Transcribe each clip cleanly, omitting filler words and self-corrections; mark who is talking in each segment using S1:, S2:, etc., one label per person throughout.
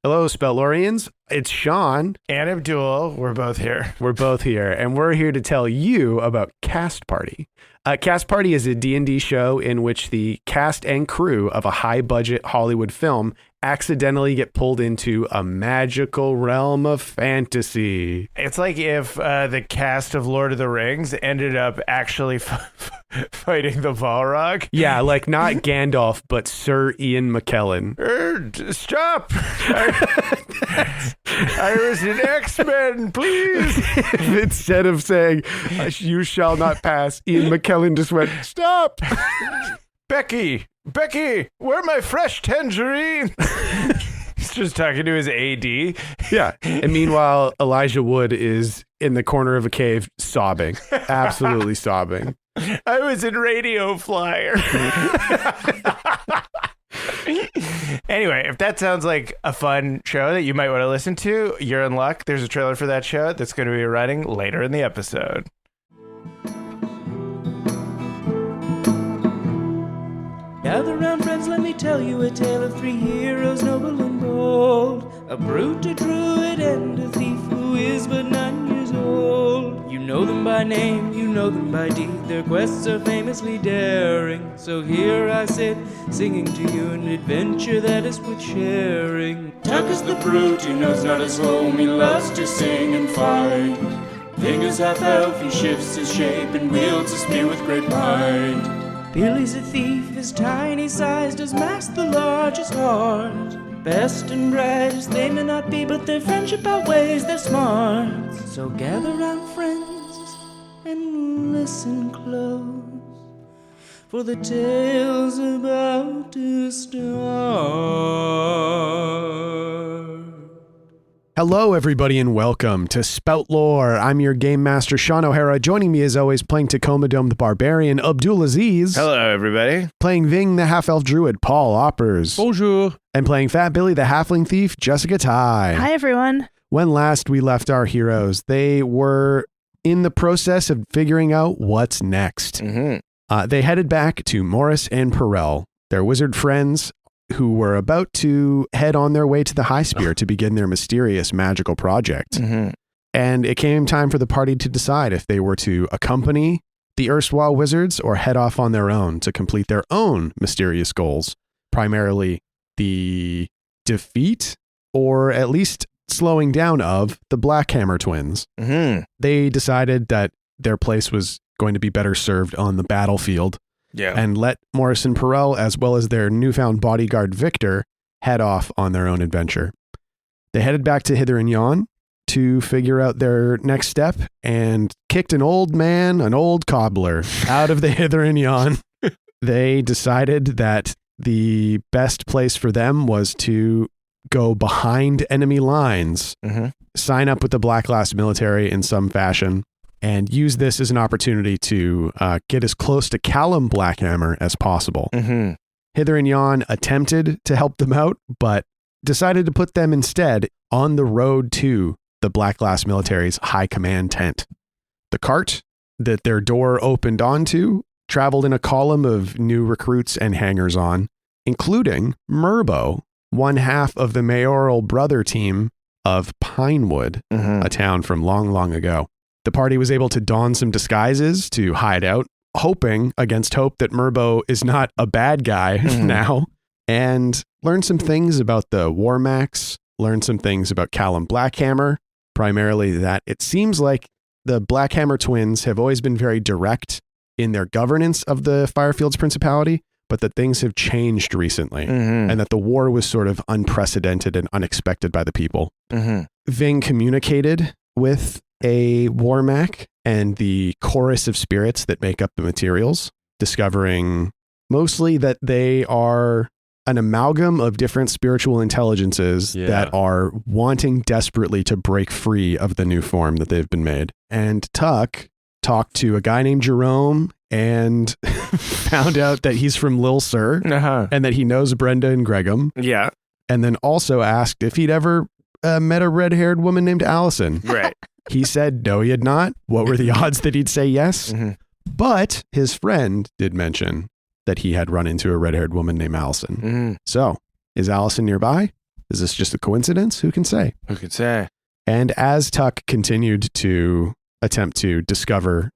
S1: Hello, Spout Loreans. It's Shawn.
S2: And Abdul. We're both here.
S1: And we're here to tell you about Cast Party. Cast Party is a D&D show in which the cast and crew of a high-budget Hollywood film accidentally get pulled into a magical realm of fantasy.
S2: It's like if the cast of Lord of the Rings ended up actually fighting the Balrog.
S1: Yeah, like not Gandalf, but Sir Ian McKellen.
S2: Stop! I was an X-Men, please!
S1: Instead of saying, you shall not pass, Ian McKellen just went, stop!
S2: Becky, where are my fresh tangerine? He's just talking to his AD.
S1: Yeah. And meanwhile, Elijah Wood is in the corner of a cave sobbing. Absolutely sobbing.
S2: I was in Radio Flyer. Anyway, if that sounds like a fun show that you might want to listen to, you're in luck. There's a trailer for that show that's going to be running later in the episode.
S3: Gather round, friends, let me tell you a tale of three heroes, noble and bold. A brute, a druid, and a thief who is but 9 years old. You know them by name, you know them by deed. Their quests are famously daring. So here I sit, singing to you an adventure that is worth sharing. Tuck is the brute, he knows not his home, he loves to sing and fight. Fingers half elf, he shifts his shape and wields a spear with great might. Billy's a thief, his tiny size does mask the largest heart. Best and brightest they may not be, but their friendship outweighs their smarts. So gather round, friends, and listen close, for the tale's about to start.
S1: Hello, everybody, and welcome to Spout Lore. I'm your game master, Shawn O'Hara. Joining me, as always, playing Tacoma Dome the Barbarian, Abdul Aziz.
S2: Hello, everybody.
S1: Playing Ving the Half-Elf Druid, Paul Oppers.
S2: Bonjour.
S1: And playing Fat Billy the Halfling Thief, Jessica Ty.
S4: Hi, everyone.
S1: When last we left our heroes, they were in the process of figuring out what's next.
S2: Mm-hmm.
S1: They headed back to Morris and Perel, their wizard friends, who were about to head on their way to the High Spear to begin their mysterious magical project.
S2: Mm-hmm.
S1: And it came time for the party to decide if they were to accompany the erstwhile wizards or head off on their own to complete their own mysterious goals, primarily the defeat or at least slowing down of the Blackhammer twins.
S2: Mm-hmm.
S1: They decided that their place was going to be better served on the battlefield.
S2: Yeah.
S1: And let Morris and Perel, as well as their newfound bodyguard Victor, head off on their own adventure. They headed back to Hither and Yon to figure out their next step and kicked an old cobbler, out of the Hither and Yon. They decided that the best place for them was to go behind enemy lines, sign up with the Black Glass military in some fashion, and use this as an opportunity to get as close to Callum Blackhammer as possible.
S2: Mm-hmm.
S1: Hither and Yon attempted to help them out, but decided to put them instead on the road to the Black Glass military's high command tent. The cart that their door opened onto traveled in a column of new recruits and hangers-on, including Murbo, one half of the mayoral brother team of Pinewood, a town from long, long ago. The party was able to don some disguises to hide out, hoping against hope that Murbo is not a bad guy now, and learn some things about the Warmax, learn some things about Callum Blackhammer, primarily that it seems like the Blackhammer twins have always been very direct in their governance of the Firefields Principality, but that things have changed recently, and that the war was sort of unprecedented and unexpected by the people. Ving communicated with a Warmac and the chorus of spirits that make up the materials, discovering mostly that they are an amalgam of different spiritual intelligences that are wanting desperately to break free of the new form that they've been made. And Tuck talked to a guy named Jerome and found out that he's from Lil Sur and that he knows Brenda and Gregum.
S2: Yeah.
S1: And then also asked if he'd ever met a red-haired woman named Allison.
S2: Right.
S1: He said no, he had not. What were the odds that he'd say yes? But his friend did mention that he had run into a red-haired woman named Allison. So, is Allison nearby? Is this just a coincidence? Who can say?
S2: Who could say?
S1: And as Tuck continued to attempt to discover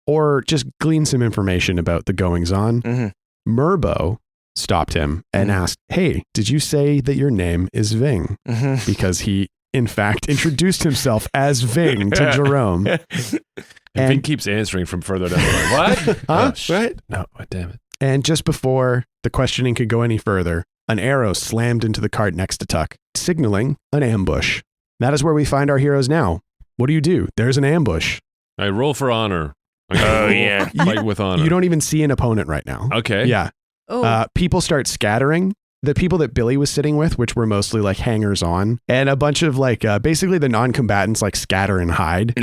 S1: or just glean some information about the goings-on, Murbo stopped him and asked, hey, did you say that your name is Ving? Because he, in fact, introduced himself as Ving to Jerome.
S4: And Ving keeps answering from further down the line. What?
S1: Huh?
S4: What? No, damn it.
S1: And just before the questioning could go any further, an arrow slammed into the cart next to Tuck, signaling an ambush. That is where we find our heroes now. What do? There's an ambush.
S4: I roll for honor. Fight with honor.
S1: You don't even see an opponent right now.
S4: Okay.
S1: Yeah.
S5: Oh.
S1: People start scattering. The people that Billy was sitting with, which were mostly like hangers-on, and a bunch of like basically the non-combatants like scatter and hide,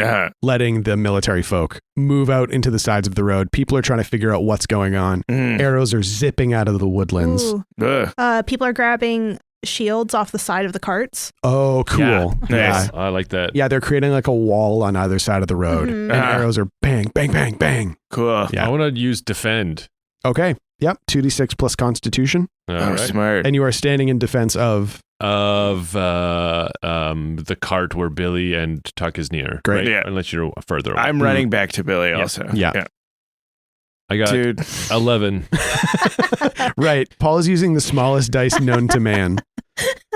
S1: letting the military folk move out into the sides of the road. People are trying to figure out what's going on. Arrows are zipping out of the woodlands.
S5: People are grabbing shields off the side of the carts.
S1: Oh, cool.
S4: Yeah.
S1: Yeah.
S4: I like that.
S1: Yeah, they're creating like a wall on either side of the road, and arrows are bang, bang, bang, bang.
S2: Cool.
S1: Yeah.
S4: I want to use defend.
S1: Okay. Yep. 2d6 plus Constitution.
S2: Smart.
S1: And you are standing in defense of
S4: the cart where Billy and Tuck is near.
S1: Great.
S4: Right?
S2: Yeah.
S4: Unless you're further away.
S2: I'm running back to Billy also.
S1: Yeah.
S4: I got 11.
S1: Right. Paul is using the smallest dice known to man.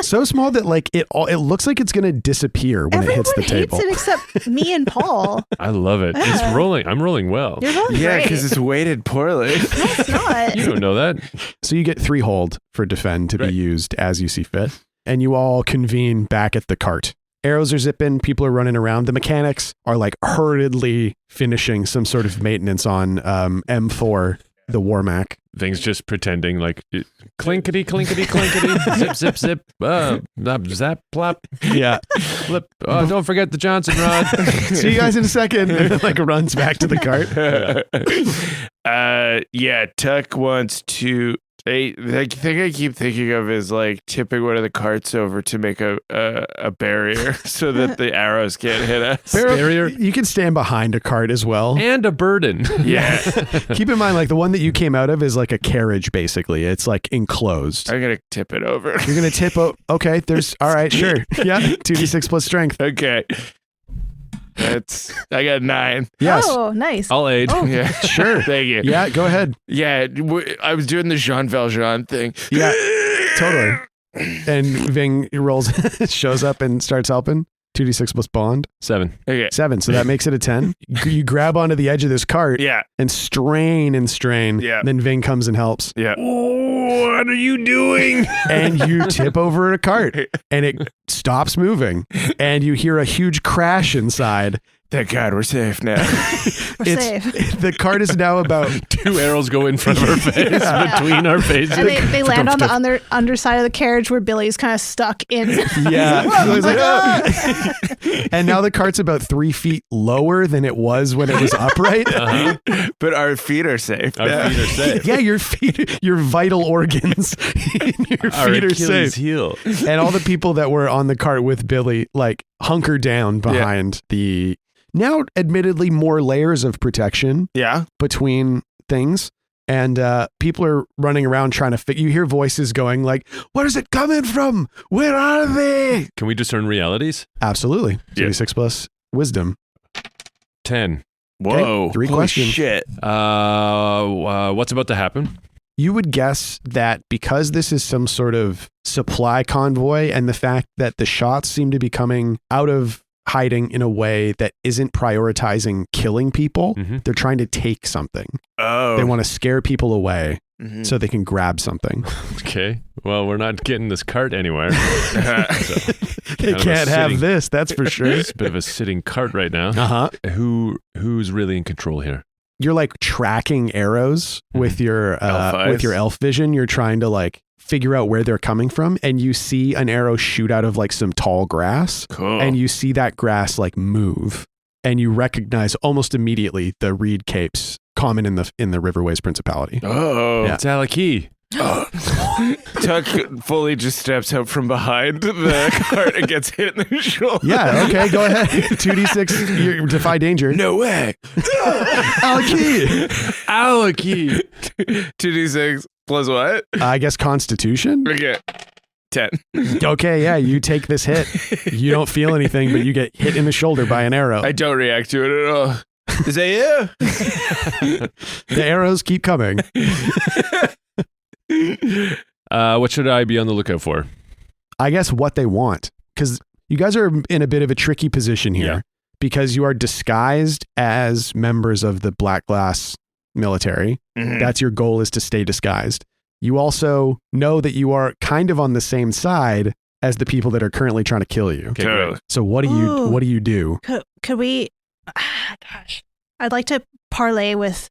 S1: So small that like it looks like it's going to disappear when it hits the table.
S5: Everyone hates it except me and Paul.
S4: I love it. It's rolling. I'm rolling well.
S5: You're rolling
S2: Yeah,
S5: great.
S2: because it's weighted poorly.
S5: No, it's not.
S4: You don't know that.
S1: So you get 3 hold for defend to be used as you see fit. And you all convene back at the cart. Arrows are zipping. People are running around. The mechanics are like hurriedly finishing some sort of maintenance on M4, the Warmac.
S4: Ving's just pretending like clinkety, clinkety, clinkety, zip, zip, zip, zap, plop,
S1: Yeah.
S4: flip. Oh, don't forget the Johnson rod.
S1: See you guys in a second. And like runs back to the cart.
S2: Tuck wants to. The thing I keep thinking of is like tipping one of the carts over to make a barrier so that the arrows can't hit us.
S4: Barrier
S1: You can stand behind a cart as well.
S4: and a burden.
S2: Yeah.
S1: Keep in mind, like the one that you came out of is like a carriage, basically. It's like enclosed.
S2: I'm going to tip it over.
S1: You're going to tip. Okay. All right. Sure. Yeah. 2d6 plus strength.
S2: Okay. I got 9.
S1: Yes.
S5: Oh, nice.
S4: I'll aid.
S5: Oh.
S2: Yeah.
S1: Sure.
S2: Thank you.
S1: Yeah. Go ahead.
S2: Yeah. I was doing the Jean Valjean thing.
S1: Yeah. Totally. And Ving rolls, shows up and starts helping. 2d6 plus bond.
S4: 7.
S2: Okay.
S1: 7. So that makes it a 10. You grab onto the edge of this cart
S2: Yeah.
S1: and strain.
S2: Yeah.
S1: Then Ving comes and helps.
S2: Yeah.
S4: What are you doing?
S1: And you tip over a cart and it stops moving. And you hear a huge crash inside.
S2: Thank God we're safe now.
S5: We're safe.
S1: The cart is now about
S4: 2 arrows go in front of our face, between our faces.
S5: And they land on the underside of the carriage where Billy's kind of stuck in.
S1: Yeah. I was like, "Ah." And now the cart's about 3 feet lower than it was when it was upright.
S2: But our feet are safe.
S4: Our
S2: now.
S4: feet are safe.
S1: Yeah, your feet, your vital organs, your
S4: Our
S1: feet are
S4: Achilles
S1: safe.
S4: heel.
S1: And all the people that were on the cart with Billy, like, hunker down behind the now admittedly more layers of protection
S2: Yeah.
S1: between things. And people are running around trying to you hear voices going like, where is it coming from? Where are they?
S4: Can we discern realities?
S1: Absolutely.
S4: Yeah.
S1: 36 plus wisdom.
S4: 10.
S2: Whoa.
S1: 3
S2: Holy
S1: questions.
S2: shit.
S4: What's about to happen?
S1: You would guess that because this is some sort of supply convoy and the fact that the shots seem to be coming out of hiding in a way that isn't prioritizing killing people, they're trying to take something.
S2: Oh.
S1: They want to scare people away so they can grab something.
S4: Okay. Well, we're not getting this cart anywhere.
S1: They can't have this, that's for sure.
S4: It's a bit of a sitting cart right now.
S1: Uh-huh.
S4: Who's really in control here?
S1: You're like tracking arrows with your elf vision. You're trying to like figure out where they're coming from, and you see an arrow shoot out of like some tall grass.
S2: Cool.
S1: And you see that grass like move, and you recognize almost immediately the reed capes common in the Riverways Principality.
S2: Oh.
S1: Yeah.
S4: It's Alakee.
S2: Tuck fully just steps up from behind the cart and gets hit in the shoulder.
S1: Yeah, okay, go ahead. 2d6, you defy danger.
S2: No way.
S1: Alakee.
S4: Alakee.
S2: 2d6 plus what?
S1: I guess Constitution.
S2: Okay. 10.
S1: Okay, yeah, you take this hit. You don't feel anything, but you get hit in the shoulder by an arrow.
S2: I don't react to it at all. Is that you?
S1: The arrows keep coming.
S4: What should I be on the lookout for?
S1: I guess what they want, because you guys are in a bit of a tricky position here,
S4: Yeah.
S1: because you are disguised as members of the Black Glass military.
S2: Mhm.
S1: That's your goal, is to stay disguised. You also know that you are kind of on the same side as the people that are currently trying to kill you.
S4: Okay,
S2: Totally.
S4: great.
S1: So what do you do?
S5: Could we? Gosh, I'd like to parlay with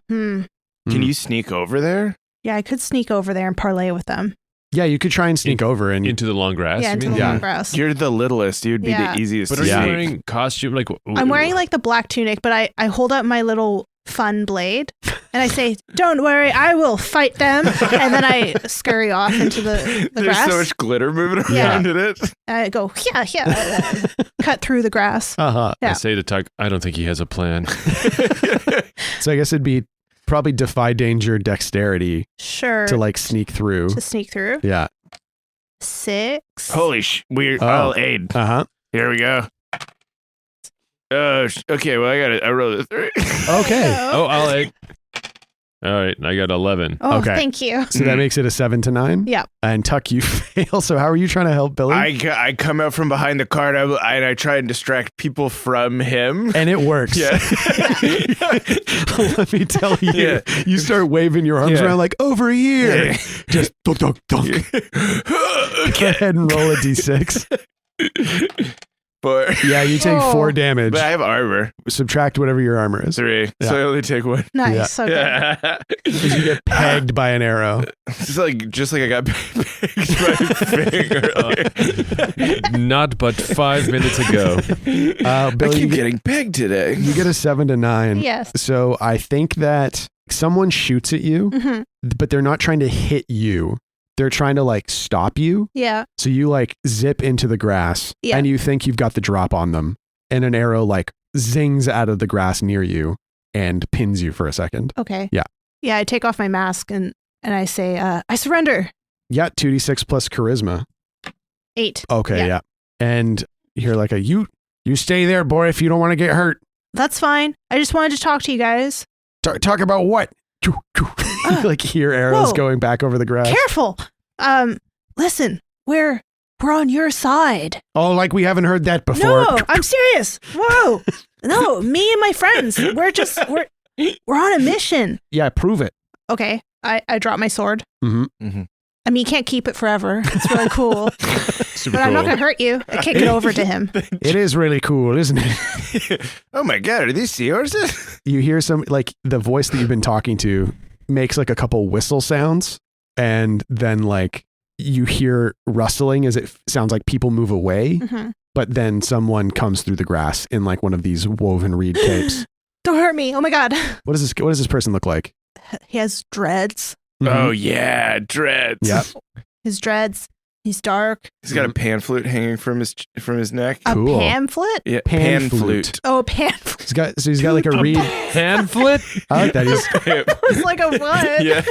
S2: Can you sneak over there?
S5: Yeah, I could sneak over there and parlay with them.
S1: Yeah, you could try and sneak over and
S4: Into the long grass?
S5: Yeah,
S4: you
S5: into
S4: mean?
S5: the
S1: Yeah.
S5: long grass.
S2: You're the littlest. You'd be
S5: Yeah.
S2: the easiest
S4: But
S2: to
S4: are you
S2: sneak.
S4: wearing costume? Like
S5: I'm wearing like the black tunic, but I hold up my little fun blade and I say, "Don't worry, I will fight them." And then I scurry off into the
S2: There's
S5: grass.
S2: so much glitter moving
S5: Yeah.
S2: around in it.
S5: I go, yeah, cut through the grass.
S1: uh-huh.
S5: Yeah.
S4: I say to Tuck, I don't think he has a plan.
S1: So I guess it'd be probably defy danger dexterity
S5: Sure.
S1: to like sneak through.
S5: to sneak through.
S1: Yeah.
S5: 6.
S2: Holy weird.
S1: Oh.
S2: I'll aid.
S1: Uh-huh.
S2: Here we go. Okay, well, I rolled a 3.
S1: Okay.
S4: Oh, I'll egg. All right, I got 11.
S5: Oh,
S1: Okay.
S5: thank you.
S1: So that makes it a 7 to 9.
S5: Yeah.
S1: And Tuck, you fail. So how are you trying to help Billy?
S2: I come out from behind the cart and I try and distract people from him.
S1: And it works.
S2: Yeah.
S1: Let me tell you.
S2: Yeah.
S1: You start waving your arms
S2: Yeah.
S1: around like, over here.
S2: Yeah.
S1: Just dunk, dunk, dunk. Go ahead and roll a d6.
S2: But
S1: Yeah, you take 4 damage.
S2: I have armor.
S1: Subtract whatever your armor is.
S2: 3.
S1: Yeah.
S2: So I only take 1.
S5: Nice. Okay.
S2: Yeah.
S1: Because you get pegged by an arrow.
S2: Just like I got picked by a finger.
S4: Not but 5 minutes ago.
S2: I
S1: Billy,
S2: keep getting pegged today.
S1: you get a 7 to 9.
S5: Yes.
S1: So I think that someone shoots at you,
S5: hmm
S1: but they're not trying to hit you. They're trying to like stop you.
S5: Yeah.
S1: So you like zip into the grass
S5: Yeah.
S1: and you think you've got the drop on them. And an arrow like zings out of the grass near you and pins you for a second.
S5: Okay.
S1: Yeah.
S5: Yeah. I take off my mask and I say, I surrender.
S1: Yeah, 2d6 plus charisma.
S5: 8.
S1: Okay,
S5: Yeah.
S1: yeah. And you're like you stay there, boy, if you don't want to get hurt.
S5: That's fine. I just wanted to talk to you guys.
S1: Talk about what? You like hear arrows
S5: Whoa.
S1: going back over the grass.
S5: Careful. Listen, we're on your side.
S1: Oh, like we haven't heard that before.
S5: No, I'm serious. Whoa. No, me and my friends. We're on a mission.
S1: Yeah, prove it.
S5: Okay. I drop my sword.
S1: Mm-hmm.
S5: I mean, you can't keep it forever. It's really cool.
S4: Super
S5: But I'm not
S4: cool.
S5: going to hurt you. I kick it over to him.
S1: It is really cool, isn't it?
S2: Oh my god, are these seahorses?
S1: You hear some, like the voice that you've been talking to makes like a couple whistle sounds, and then like you hear rustling as it sounds like people move away,
S5: Mhm.
S1: but then someone comes through the grass in like one of these woven reed capes.
S5: Don't hurt me. Oh my God.
S1: What does this person look like?
S5: He has dreads.
S2: Oh yeah, dreads.
S1: Yeah.
S5: His dreads. He's dark.
S2: He's got a pan flute hanging from his neck.
S1: Cool.
S5: A pamphlet?
S2: Yeah,
S1: Pan
S2: pan
S1: flute.
S2: flute.
S5: Oh, a pamphlet.
S1: He's got like a reed.
S4: Hand-flit?
S1: I like that.
S5: It's like a what?
S2: Yeah,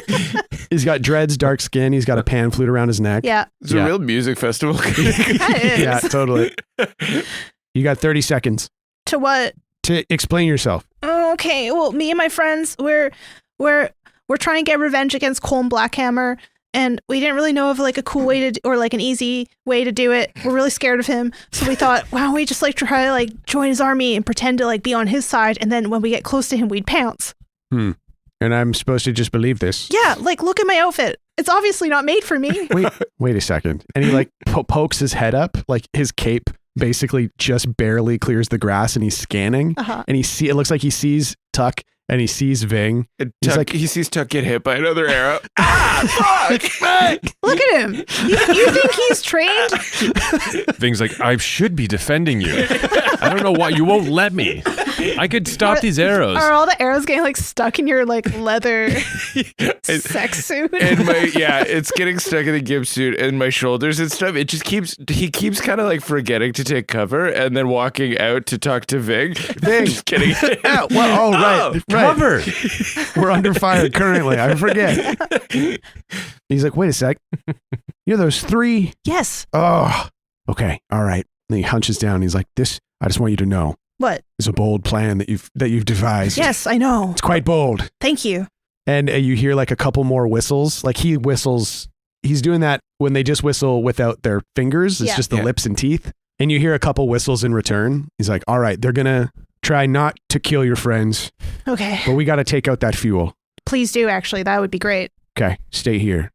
S1: He's got dreads, dark skin. He's got a pan flute around his neck.
S5: Yeah.
S2: it's
S1: Yeah.
S2: a real music festival.
S5: That is.
S1: Yeah, totally. You got 30 seconds
S5: To what?
S1: to explain yourself.
S5: Oh, okay. Well, me and my friends, we're trying to get revenge against Colm Blackhammer, and we didn't really know of like a cool way to or like an easy way to do it. We're really scared of him, so we thought, why don't we just like try to like join his army and pretend to like be on his side, and then when we get close to him, we'd pounce.
S1: And I'm supposed to just believe this.
S5: Yeah, like look at my outfit. It's obviously not made for me.
S1: Wait a second. And he like pokes his head up, like his cape basically just barely clears the grass, and he's scanning.
S5: Uh-huh.
S1: And it looks like he sees Tuck and he sees Ving.
S2: And
S1: He's
S2: Tuck,
S1: like-
S2: he sees Tuck get hit by another arrow. Fuck!
S5: Look at him. You think he's trained?
S4: Things like, I should be defending you. I don't know why you won't let me. I could stop these arrows.
S5: Are all the arrows getting like stuck in your like leather sex suit?
S2: And it's getting stuck in the gimp suit and my shoulders and stuff. He keeps kind of like forgetting to take cover and then walking out to talk to Ving. Ving, just kidding.
S1: Oh, well, right.
S4: Cover.
S1: We're under fire currently. I forget. He's like, wait a sec. You're those 3.
S5: Yes.
S1: Oh, okay. All right. And he hunches down. He's like, this, I just want you to know,
S5: What?
S1: is a bold plan that you've devised.
S5: Yes, I know.
S1: It's quite bold.
S5: Thank you.
S1: And you hear like a couple more whistles. Like he whistles. He's doing that when they just whistle without their fingers. It's just the lips and teeth. And you hear a couple whistles in return. He's like, all right, they're going to try not to kill your friends,
S5: Okay.
S1: but we got to take out that fuel.
S5: Please do, actually. That would be great.
S1: Okay, stay here.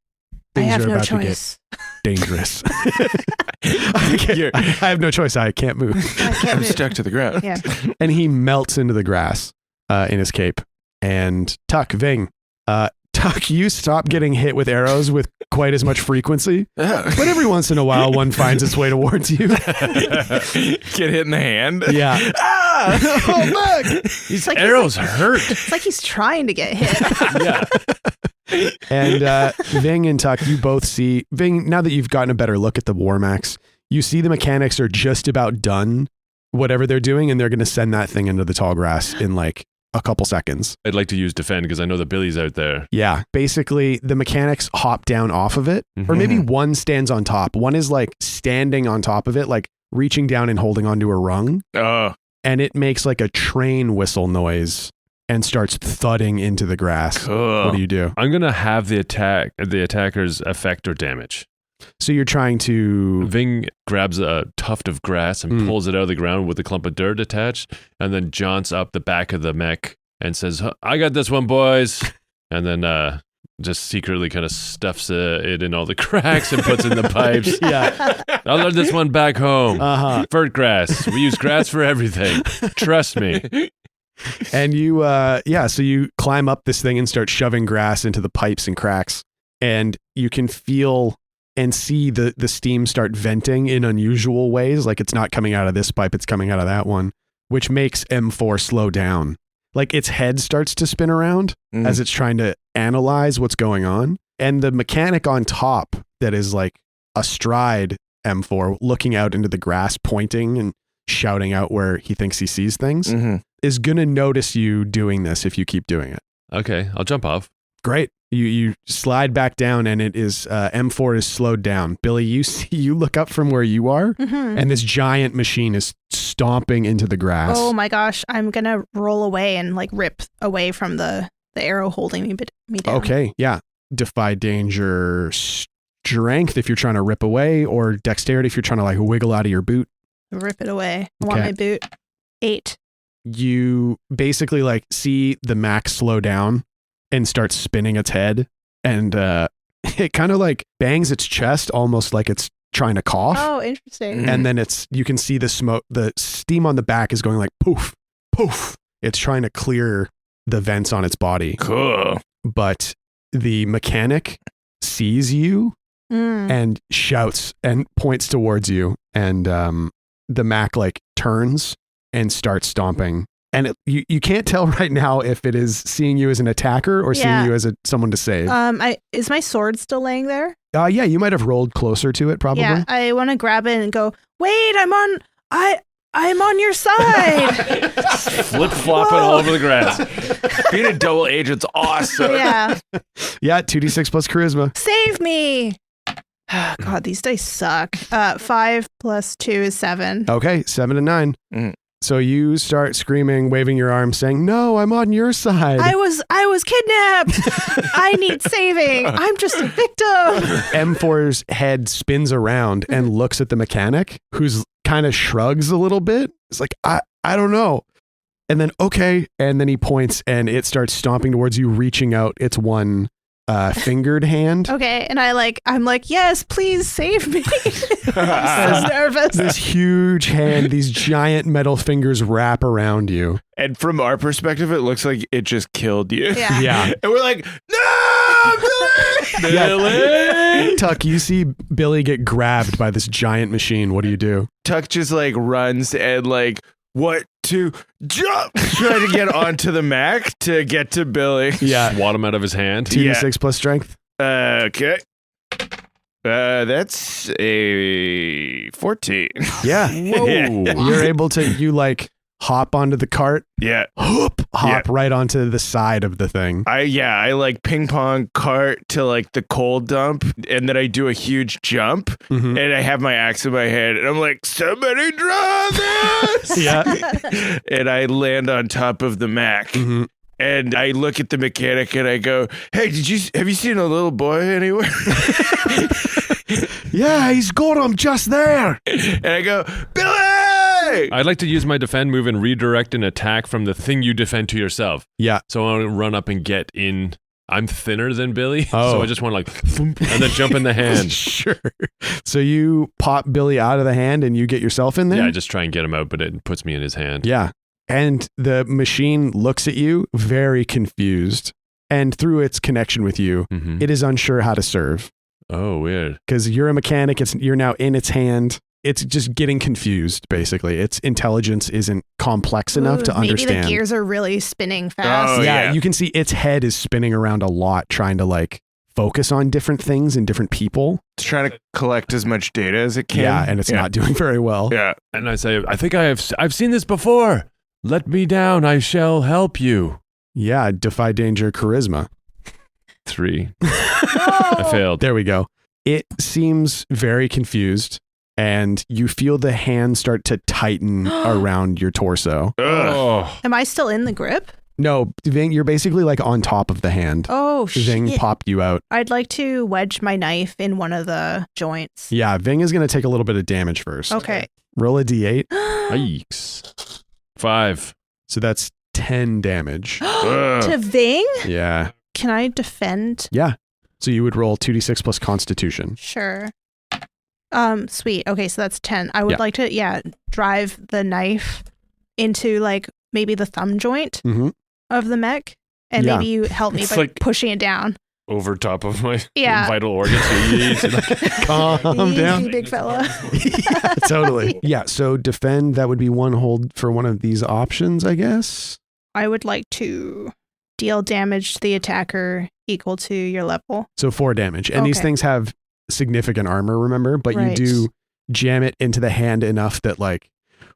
S5: I
S1: Things
S5: have
S1: are
S5: no
S1: about
S5: choice.
S1: to get dangerous. I have no choice. I can't move.
S5: I can't
S2: I'm
S5: move.
S2: stuck to the ground.
S5: Yeah.
S1: And he melts into the grass in his cape. And Tuck, Ving, Tuck, you stop getting hit with arrows with quite as much frequency, but every once in a while one finds its way towards you.
S2: Get hit in the hand.
S1: Yeah.
S2: Ah!
S4: These
S5: like
S4: arrows hurt.
S5: It's like he's trying to get hit.
S4: Yeah.
S1: And Ving and Tuck, you both see, Ving, now that you've gotten a better look at the War Max, you see the mechanics are just about done whatever they're doing, and they're going to send that thing into the tall grass in like a couple seconds.
S4: I'd like to use defend because I know the Billy's out there.
S1: Yeah. Basically, the mechanics hop down off of it, or maybe one stands on top. One is like standing on top of it, like reaching down and holding onto a rung,
S2: Oh,
S1: and it makes like a train whistle noise and starts thudding into the grass.
S2: cool.
S1: What do you do?
S4: I'm gonna have the attacker's effect or damage.
S1: So you're trying to...
S4: Ving grabs a tuft of grass and pulls it out of the ground with a clump of dirt attached, and then jaunts up the back of the mech and says, "I got this one, boys." And then just secretly kind of stuffs it in all the cracks and puts in the pipes.
S1: Yeah.
S4: I'll learn this one back home.
S1: Uh-huh.
S4: Vert grass. We use grass for everything. Trust me.
S1: And you, so you climb up this thing and start shoving grass into the pipes and cracks, and you can feel and see the steam start venting in unusual ways. Like it's not coming out of this pipe, it's coming out of that one, which makes M4 slow down. Like its head starts to spin around as it's trying to analyze what's going on. And the mechanic on top that is like astride M4, looking out into the grass, pointing and shouting out where he thinks he sees things, is going to notice you doing this if you keep doing it.
S4: Okay, I'll jump off.
S1: Great. You slide back down, and it is M4 is slowed down. Billy, you look up from where you are, and this giant machine is stomping into the grass.
S5: Oh my gosh. I'm going to roll away and like rip away from the arrow holding me down.
S1: Okay, yeah. Defy danger, strength if you're trying to rip away, or dexterity if you're trying to like wiggle out of your boot.
S5: Rip it away. I want
S1: Okay.
S5: my boot. 8.
S1: You basically like see the Mac slow down and starts spinning its head, and it kind of like bangs its chest almost like it's trying to cough.
S5: Oh, interesting.
S1: And then you can see the smoke, the steam on the back is going like poof, poof. It's trying to clear the vents on its body.
S2: Cool.
S1: But the mechanic sees you
S5: Mm.
S1: and shouts and points towards you. And the Mac like turns and starts stomping. And you can't tell right now if it is seeing you as an attacker or seeing you as someone to save.
S5: Is my sword still laying there?
S1: Yeah, you might have rolled closer to it probably.
S5: Yeah, I want to grab it and go, wait, I'm on your side.
S2: Flip flopping all over the grass. Being a double agent's awesome.
S5: Yeah.
S1: Yeah, 2d6 plus charisma.
S5: Save me. God, these dice suck. 5 plus 2 is 7.
S1: Okay, 7 and 9.
S2: Mm.
S1: So you start screaming, waving your arms, saying, "No, I'm on your side."
S5: I was kidnapped. I need saving. I'm just a victim.
S1: M4's head spins around and looks at the mechanic, who's kind of shrugs a little bit. It's like, I don't know. And then, okay. And then he points and it starts stomping towards you, reaching out its one fingered hand.
S5: Okay, and I'm like, yes, please save me. I'm so nervous.
S1: This huge hand, these giant metal fingers wrap around you.
S2: And from our perspective, it looks like it just killed you.
S5: Yeah.
S1: Yeah.
S2: And we're like, no, Billy! Billy!
S1: Tuck, you see Billy get grabbed by this giant machine. What do you do?
S2: Tuck just like runs and like, what to jump? Try to get onto the Mac to get to Billy.
S1: Yeah.
S4: Swat him out of his hand.
S1: 2d6 plus strength.
S2: Okay. That's a 14.
S1: Yeah.
S4: Whoa.
S1: You're able to, you like hop onto the cart,
S2: Yeah.
S1: hop right onto the side of the thing.
S2: I like ping pong cart to like the coal dump, and then I do a huge jump, and I have my axe in my hand, and I'm like, somebody draw this!
S1: Yeah.
S2: And I land on top of the Mac. And I look at the mechanic and I go, hey, have you seen a little boy anywhere?
S1: Yeah, he's got him just there.
S2: And I go, Billy!
S4: I'd like to use my defend move and redirect an attack from the thing you defend to yourself.
S1: Yeah.
S4: So I want to run up and get in. I'm thinner than Billy,
S1: Oh.
S4: so I just want to like, thump, and then jump in the hand.
S1: Sure. So you pop Billy out of the hand and you get yourself in there?
S4: Yeah, I just try and get him out, but it puts me in his hand.
S1: Yeah. And the machine looks at you very confused. And through its connection with you, it is unsure how to serve.
S4: Oh, weird.
S1: Because you're a mechanic, you're now in its hand. It's just getting confused, basically. Its intelligence isn't complex enough to understand.
S5: Maybe the gears are really spinning fast.
S2: Oh,
S1: yeah, you can see its head is spinning around a lot, trying to like focus on different things and different people.
S2: It's trying to collect as much data as it can.
S1: Yeah, and it's not doing very well.
S2: Yeah.
S4: And I say, I think I've seen this before. Let me down. I shall help you.
S1: Yeah, defy danger charisma.
S4: 3. I failed.
S1: There we go. It seems very confused, and you feel the hand start to tighten around your torso.
S2: Ugh.
S4: Oh.
S5: Am I still in the grip?
S1: No, Ving, you're basically like on top of the hand.
S5: Oh,
S1: Ving
S5: shit.
S1: popped you out.
S5: I'd like to wedge my knife in one of the joints.
S1: Yeah, Ving is going to take a little bit of damage first.
S5: Okay.
S1: Roll a d8.
S4: Yikes. 5.
S1: So that's 10 damage.
S5: To Ving?
S1: Yeah.
S5: Can I defend?
S1: Yeah. So you would roll 2d6 plus constitution.
S5: Sure. Sweet. Okay, so that's 10. I would like to, drive the knife into like maybe the thumb joint of the mech, and maybe you help me
S4: It's
S5: by
S4: like-
S5: pushing it down.
S4: Over top of my
S5: Yeah.
S4: vital organs.
S1: Calm down.
S5: Easy, big fella.
S1: Yeah, totally. Yeah, so defend, that would be one hold for one of these options, I guess.
S5: I would like to deal damage to the attacker equal to your level.
S1: So 4 damage. And these
S5: Okay.
S1: things have significant armor, remember? But
S5: Right.
S1: you do jam it into the hand enough that like,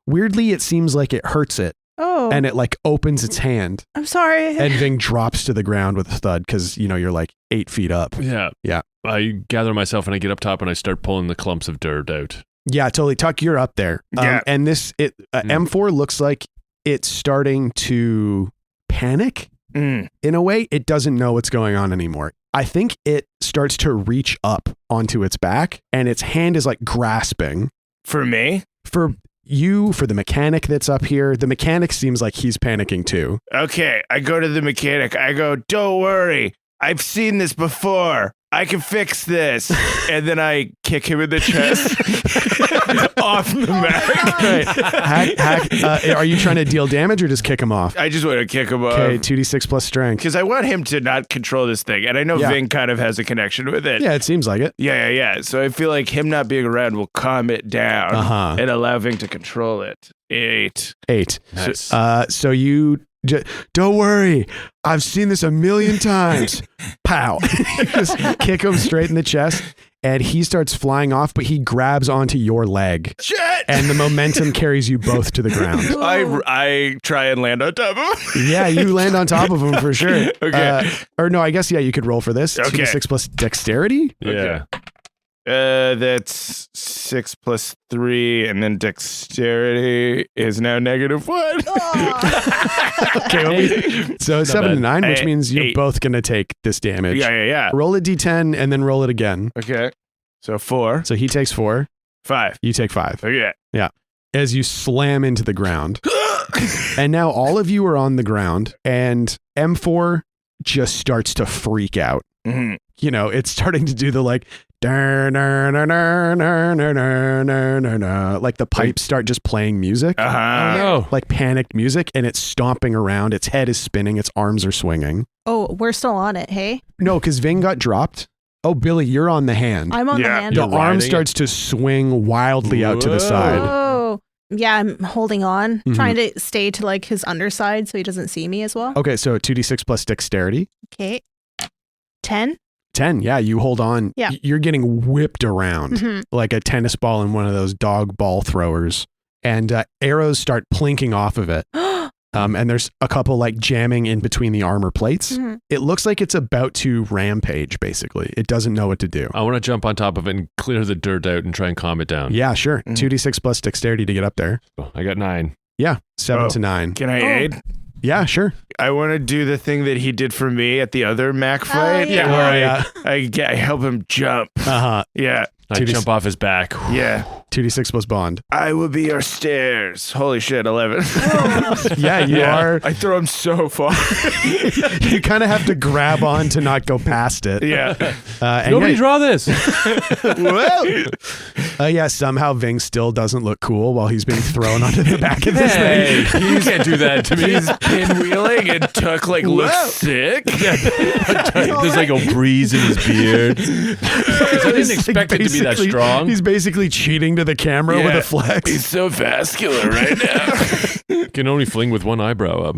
S1: weirdly, it seems like it hurts it.
S5: Oh,
S1: And it like opens its hand.
S5: I'm sorry.
S1: And Ving drops to the ground with a thud because, you know, you're like 8 feet up.
S4: Yeah.
S1: Yeah.
S4: I gather myself and I get up top and I start pulling the clumps of dirt out.
S1: Yeah, totally. Tuck, you're up there.
S2: Yeah.
S1: And this, M4 looks like it's starting to panic in a way. It doesn't know what's going on anymore. I think it starts to reach up onto its back and its hand is like grasping.
S2: For me?
S1: For you, for the mechanic that's up here, the mechanic seems like he's panicking too.
S2: Okay, I go to the mechanic. I go, don't worry. I've seen this before. I can fix this. And then I kick him in the chest off the Mac.
S1: Hack, are you trying to deal damage or just kick him off?
S2: I just want to kick him off.
S1: Okay, 2d6 plus strength.
S2: Because I want him to not control this thing. And I know
S1: Yeah.
S2: Ving kind of has a connection with it.
S1: Yeah, it seems like it.
S2: Yeah. So I feel like him not being around will calm it down
S1: Uh-huh.
S2: and allow Ving to control it. 8.
S1: 8.
S4: Nice.
S1: So you don't worry. I've seen this a million times. Pow. Just kick him straight in the chest and he starts flying off, but he grabs onto your leg
S2: Shit!
S1: and the momentum carries you both to the ground.
S2: I try and land on top of him.
S1: Yeah, you land on top of him for sure.
S2: Okay.
S1: Or no, I guess, yeah, you could roll for this.
S2: Okay.
S1: 2d6 plus dexterity.
S4: Yeah.
S2: That's 6 plus 3, and then dexterity is now -1.
S1: Okay, so 7 to 9, which means you're
S2: 8.
S1: both going to take this damage.
S2: Yeah.
S1: Roll a d10 and then roll it again.
S2: Okay. So 4,
S1: So he takes 4,
S2: 5.
S1: you take 5.
S2: Okay.
S1: As you slam into the ground. And now all of you are on the ground and M4 just starts to freak out.
S2: Mhm.
S1: You know, it's starting to do the like, like the pipes start just playing music,
S2: Uh-huh.
S4: No.
S1: like panicked music, and it's stomping around. Its head is spinning. Its arms are swinging.
S5: Oh, we're still on it, hey?
S1: No, because Ving got dropped. Oh, Billy, you're on the hand.
S5: I'm on the
S2: Yeah.
S5: hand.
S1: The
S4: You're
S1: arm
S4: riding
S1: starts to swing wildly out to the
S4: Whoa.
S1: side.
S5: Oh, yeah, I'm holding on,
S1: Mhm.
S5: trying to stay to like his underside so he doesn't see me as well.
S1: Okay, so 2d6 plus dexterity.
S5: Okay. 10?
S1: 10, yeah, you hold on.
S5: Yeah.
S1: You're getting whipped around
S5: Mhm.
S1: like a tennis ball in one of those dog ball throwers. and arrows start plinking off of it. And there's a couple like jamming in between the armor plates.
S5: Mhm.
S1: It looks like it's about to rampage, basically. It doesn't know what to do.
S4: I want to jump on top of it and clear the dirt out and try and calm it down.
S1: Yeah, sure.
S2: Mhm.
S1: 2d6 plus dexterity to get up there.
S4: Oh, I got 9.
S1: Yeah, 7
S2: Oh.
S1: to 9.
S2: Can I aid?
S1: Yeah, sure.
S2: I want to do the thing that he did for me at the other Mac fight.
S5: yeah.
S2: Where
S1: Oh, yeah.
S2: I help him jump.
S1: Uh-huh.
S2: Yeah.
S4: I
S1: 2d6
S4: jump off his back.
S2: Yeah.
S1: 2d6 plus bond.
S2: I will be your stairs. Holy shit, 11.
S1: Yeah, you are.
S2: I throw him so far.
S1: You kind of have to grab on to not go past it.
S2: Yeah.
S1: And
S4: Nobody
S1: yeah,
S4: draw this.
S1: yeah, somehow Ving still doesn't look cool while he's being thrown onto the back of this
S4: Hey,
S1: thing.
S4: you can't do that to me.
S2: He's pinwheeling and Tuck like looks sick.
S4: There's like a breeze in his beard. I didn't expect it to be that
S1: Basically-
S4: strong.
S1: He's basically cheating to the camera with
S2: Yeah.
S1: a flex.
S2: He's so vascular right now.
S4: Can only fling with one eyebrow up.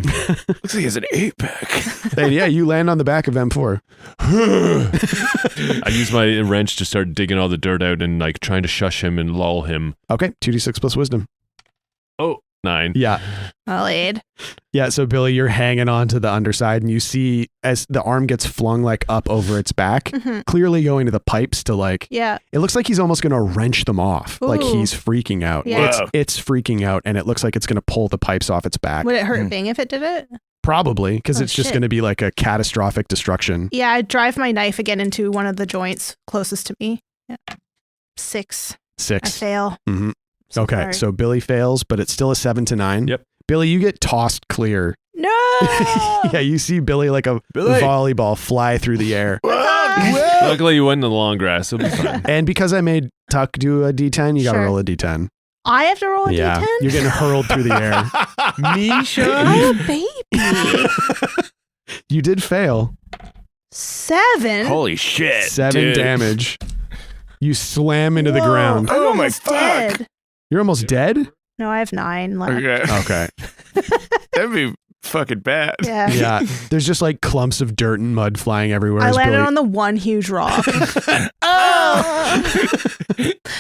S2: Looks like he has an 8-pack.
S1: And yeah, you land on the back of M4.
S4: I use my wrench to start digging all the dirt out and like trying to shush him and lull him.
S1: Okay, 2d6 plus wisdom.
S4: Oh, 9.
S1: Yeah.
S5: I'll aid.
S1: Yeah, so Billy, you're hanging on to the underside and you see as the arm gets flung like up over its back,
S5: Mhm.
S1: clearly going to the pipes to like,
S5: Yeah.
S1: it looks like he's almost going to wrench them off. Like
S5: Ooh.
S1: he's freaking out.
S5: Yeah.
S2: Whoa.
S1: It's freaking out and it looks like it's going to pull the pipes off its back.
S5: Would it hurt Ving if it did it?
S1: Probably, because
S5: Oh,
S1: it's just
S5: shit.
S1: going to be like a catastrophic destruction.
S5: Yeah, I'd drive my knife again into one of the joints closest to me. Yeah. 6. I
S1: 6.
S5: fail.
S1: Mhm.
S5: So
S1: Okay,
S5: sorry.
S1: so Billy fails, but it's still a 7 to 9.
S4: Yep.
S1: Billy, you get tossed clear.
S5: No!
S1: Yeah, you see Billy like a
S4: Billy.
S1: volleyball fly through the air.
S4: Luckily, you went in the long grass. It'll be fine.
S1: And because I made Tuck do a D10, you got to
S5: Sure.
S1: roll a D10.
S5: I have to roll a
S1: Yeah,
S5: D10?
S1: you're getting hurled through the air.
S5: I'm a baby.
S1: You did fail.
S5: 7?
S2: Holy shit.
S1: 7
S2: dude.
S1: damage. You slam into the
S5: Whoa,
S1: ground.
S5: I'm
S2: Oh my
S5: almost
S2: fuck.
S5: dead.
S1: You're almost dead?
S5: No, I have 9 left.
S2: Okay.
S1: Okay.
S2: That'd be fucking bad.
S5: Yeah.
S1: Yeah. There's just like clumps of dirt and mud flying everywhere.
S5: I
S1: as
S5: landed
S1: Billy-
S5: on the one huge rock.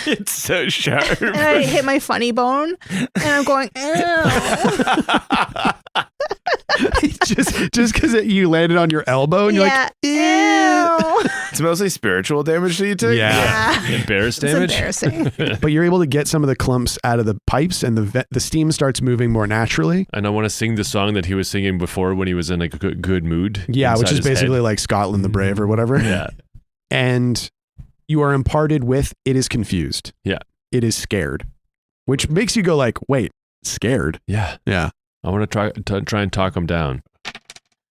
S2: It's so sharp.
S5: And I hit my funny bone. And I'm going, ew.
S1: just because you landed on your elbow and you're
S5: Yeah.
S1: like,
S5: Ew.
S2: It's mostly spiritual damage that you take.
S1: Yeah.
S4: Embarrassed
S5: It's
S4: damage?
S5: embarrassing.
S1: but you're able to get some of the clumps out of the pipes and the steam starts moving more naturally.
S4: And I want to sing the song that he was singing before when he was in a good mood.
S1: Yeah, which
S4: inside
S1: is
S4: his
S1: basically
S4: head.
S1: like Scotland the Brave or whatever.
S4: Yeah.
S1: And you are imparted with it is confused.
S4: Yeah.
S1: It is scared. Which makes you go like, wait, scared?
S4: Yeah.
S1: Yeah.
S4: I want to try and talk him down.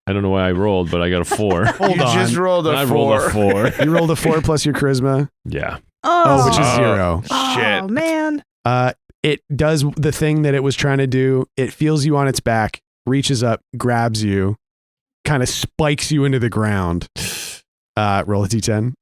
S4: I don't know why I rolled, but I got a 4.
S1: Hold
S2: You
S1: on.
S2: just rolled a
S4: And I
S2: 4.
S4: rolled a 4.
S1: You rolled a 4 plus your charisma.
S4: Yeah.
S1: Oh, which is
S2: Oh.
S1: 0.
S5: Oh,
S2: Shit.
S5: man.
S1: It does the thing that it was trying to do. It feels you on its back, reaches up, grabs you, kind of spikes you into the ground. Roll a d10.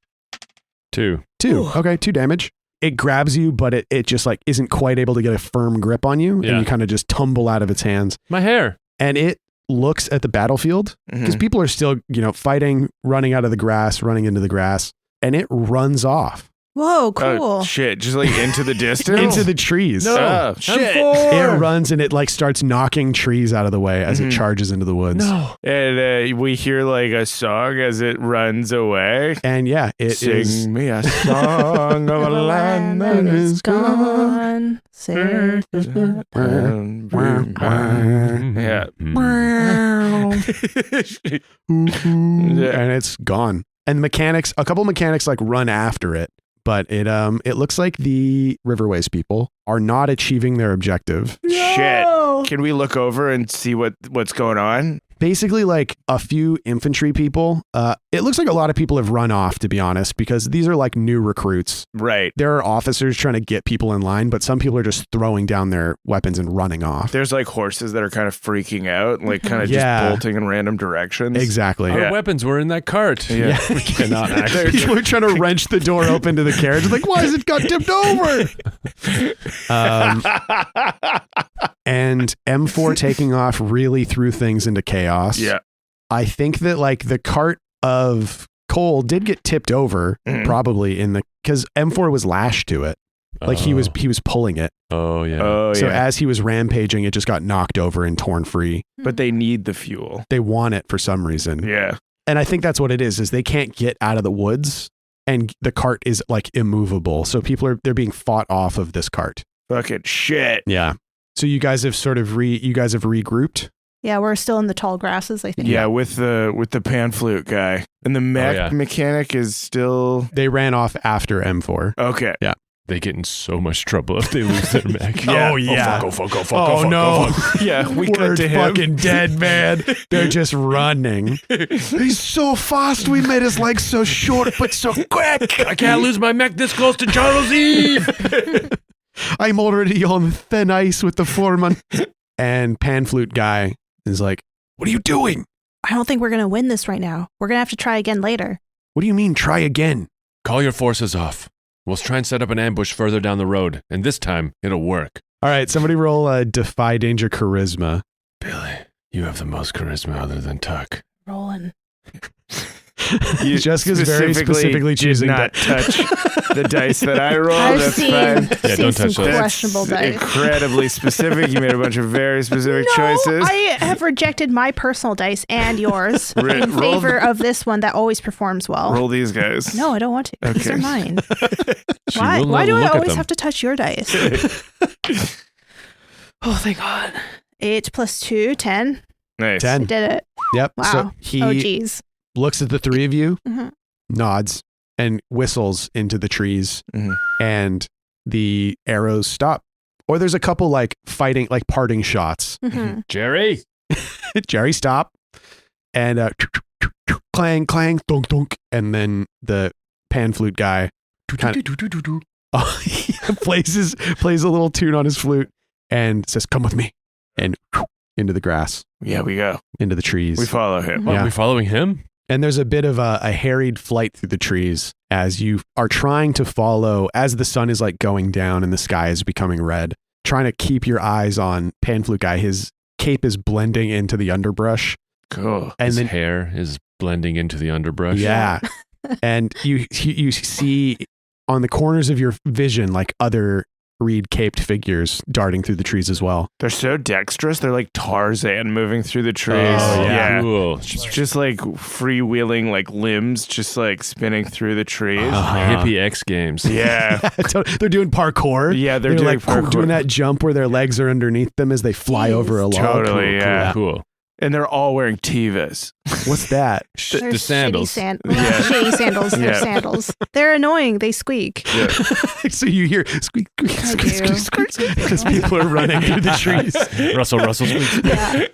S4: 2.
S1: 2.
S5: Ooh.
S1: Okay, 2 damage. It grabs you, but it just like isn't quite able to get a firm grip on you,
S4: Yeah.
S1: and you kind of just tumble out of its hands.
S4: My hair.
S1: And it looks at the battlefield because people are still, fighting, running out of the grass, running into the grass, and it runs off
S5: Whoa, cool.
S2: Oh, shit. Just like into the distance?
S1: into the trees.
S2: Oh, shit.
S1: It runs and it like starts knocking trees out of the way as it
S2: Mhm.
S1: charges into the woods.
S4: No.
S2: And we hear like a song as it runs away.
S1: And yeah, it
S2: Sing
S1: is.
S2: me a song of a land that is gone.
S5: Sing.
S2: Yeah.
S1: And it's gone. And a couple mechanics like run after it, but it looks like the Riverways people are not achieving their objective.
S2: Shit.
S5: No.
S2: Can we look over and see what's going on?
S1: Basically, like a few infantry people. It looks like a lot of people have run off, to be honest, because these are like new recruits.
S2: Right.
S1: There are officers trying to get people in line, but some people are just throwing down their weapons and running off.
S2: There's like horses that are kind of freaking out, like kind of
S1: Yeah.
S2: just bolting in random directions.
S1: Exactly.
S4: Our
S2: Yeah.
S4: weapons were in that cart.
S2: Yeah.
S4: We cannot actually.
S1: People are trying to wrench the door open to the carriage. Like, why has it got tipped over? And M4 taking off really threw things into chaos.
S2: Yeah.
S1: I think that like the cart of coal did get tipped over,
S2: Mhm.
S1: probably because M4 was lashed to it. Like he was pulling it.
S4: Oh yeah.
S2: Oh,
S1: So
S2: yeah.
S1: as he was rampaging, it just got knocked over and torn free.
S2: But they need the fuel.
S1: They want it for some reason.
S2: Yeah.
S1: And I think that's what it is they can't get out of the woods and the cart is like immovable. So they're being fought off of this cart.
S2: Fucking shit.
S1: Yeah. So you guys have sort of regrouped.
S5: Yeah, we're still in the tall grasses, I think.
S2: Yeah, with the pan flute guy. And the mech mechanic is still...
S1: They ran off after M4.
S2: Okay.
S1: Yeah.
S4: They get in so much trouble if they lose their mech.
S2: Yeah.
S1: Oh, yeah.
S4: Oh, fuck.
S1: Oh, no.
S2: Yeah, we
S1: We're
S2: cut to him.
S1: fucking dead, man. They're just running. He's so fast. We made his legs so short, but so quick.
S4: I can't lose my mech this close to Charles Eve.
S1: I'm already on thin ice with the foreman. And pan flute guy is like, what are you doing?
S5: I don't think we're going to win this right now. We're going to have to try again later.
S1: What do you mean, try again?
S4: Call your forces off. We'll try and set up an ambush further down the road, and this time it'll work.
S1: All right, somebody roll a Defy Danger Charisma.
S4: Billy, you have the most charisma other than Tuck.
S5: Rolling.
S2: You
S1: Jessica's very specifically choosing
S2: did not touch the dice that I rolled.
S5: I've
S2: That's
S5: seen,
S2: fine.
S4: Yeah, don't
S5: some
S4: touch those.
S5: questionable
S2: That's
S5: dice.
S2: incredibly specific. You made a bunch of very specific
S5: No,
S2: choices.
S5: I have rejected my personal dice and yours
S2: Roll-
S5: in favor of this one that always performs well.
S2: Roll these guys.
S5: No, I don't want to. These
S2: Okay.
S5: are mine.
S4: She
S5: Why?
S4: will
S5: Why
S4: not
S5: do I
S4: look at
S5: always
S4: them.
S5: have to touch your dice? Oh, thank God. 8 plus 2, 10.
S2: Nice.
S5: I
S1: 10.
S5: did it.
S1: Yep.
S5: Wow.
S1: So he
S5: Oh, geez.
S1: looks at the three of you,
S5: Mhm.
S1: nods, and whistles into the trees,
S2: Mhm.
S1: and the arrows stop. Or there's a couple like fighting, like parting shots.
S5: Mhm.
S4: Jerry?
S1: Jerry, stop. And clang, clang, thunk, thunk. And then the pan flute guy kind of plays a little tune on his flute and says, come with me. And into the grass,
S2: Yeah, we go.
S1: into the trees.
S2: We follow him.
S4: Are
S1: Yeah.
S4: we following him?
S1: And there's a bit of a harried flight through the trees as you are trying to follow, as the sun is like going down and the sky is becoming red, trying to keep your eyes on pan flute guy. His cape is blending into the underbrush.
S2: Cool.
S1: And
S4: His
S1: then,
S4: hair is blending into the underbrush.
S1: yeah. And you see on the corners of your vision, like other reed caped figures darting through the trees as well.
S2: They're so dexterous. They're like Tarzan moving through the trees.
S1: Oh, yeah.
S4: Cool.
S2: Just like freewheeling like limbs, just like spinning through the trees.
S4: Hippie X Games.
S2: Yeah.
S1: They're doing parkour.
S2: Yeah, they're doing
S1: like
S2: parkour.
S1: doing that jump where their legs are underneath them as they fly over a log.
S2: Totally, yeah.
S4: Cool.
S2: And they're all wearing Tivas.
S1: What's that?
S5: They're
S4: The sandals.
S5: Shitty, shitty sandals. They're
S2: Yeah.
S5: sandals. They're annoying. They squeak.
S2: Yeah.
S1: So you hear squeak, squeak,
S5: I
S1: squeak,
S5: do.
S1: squeak, squeak, because people are running through the trees.
S4: Russell squeaks.
S5: Yeah.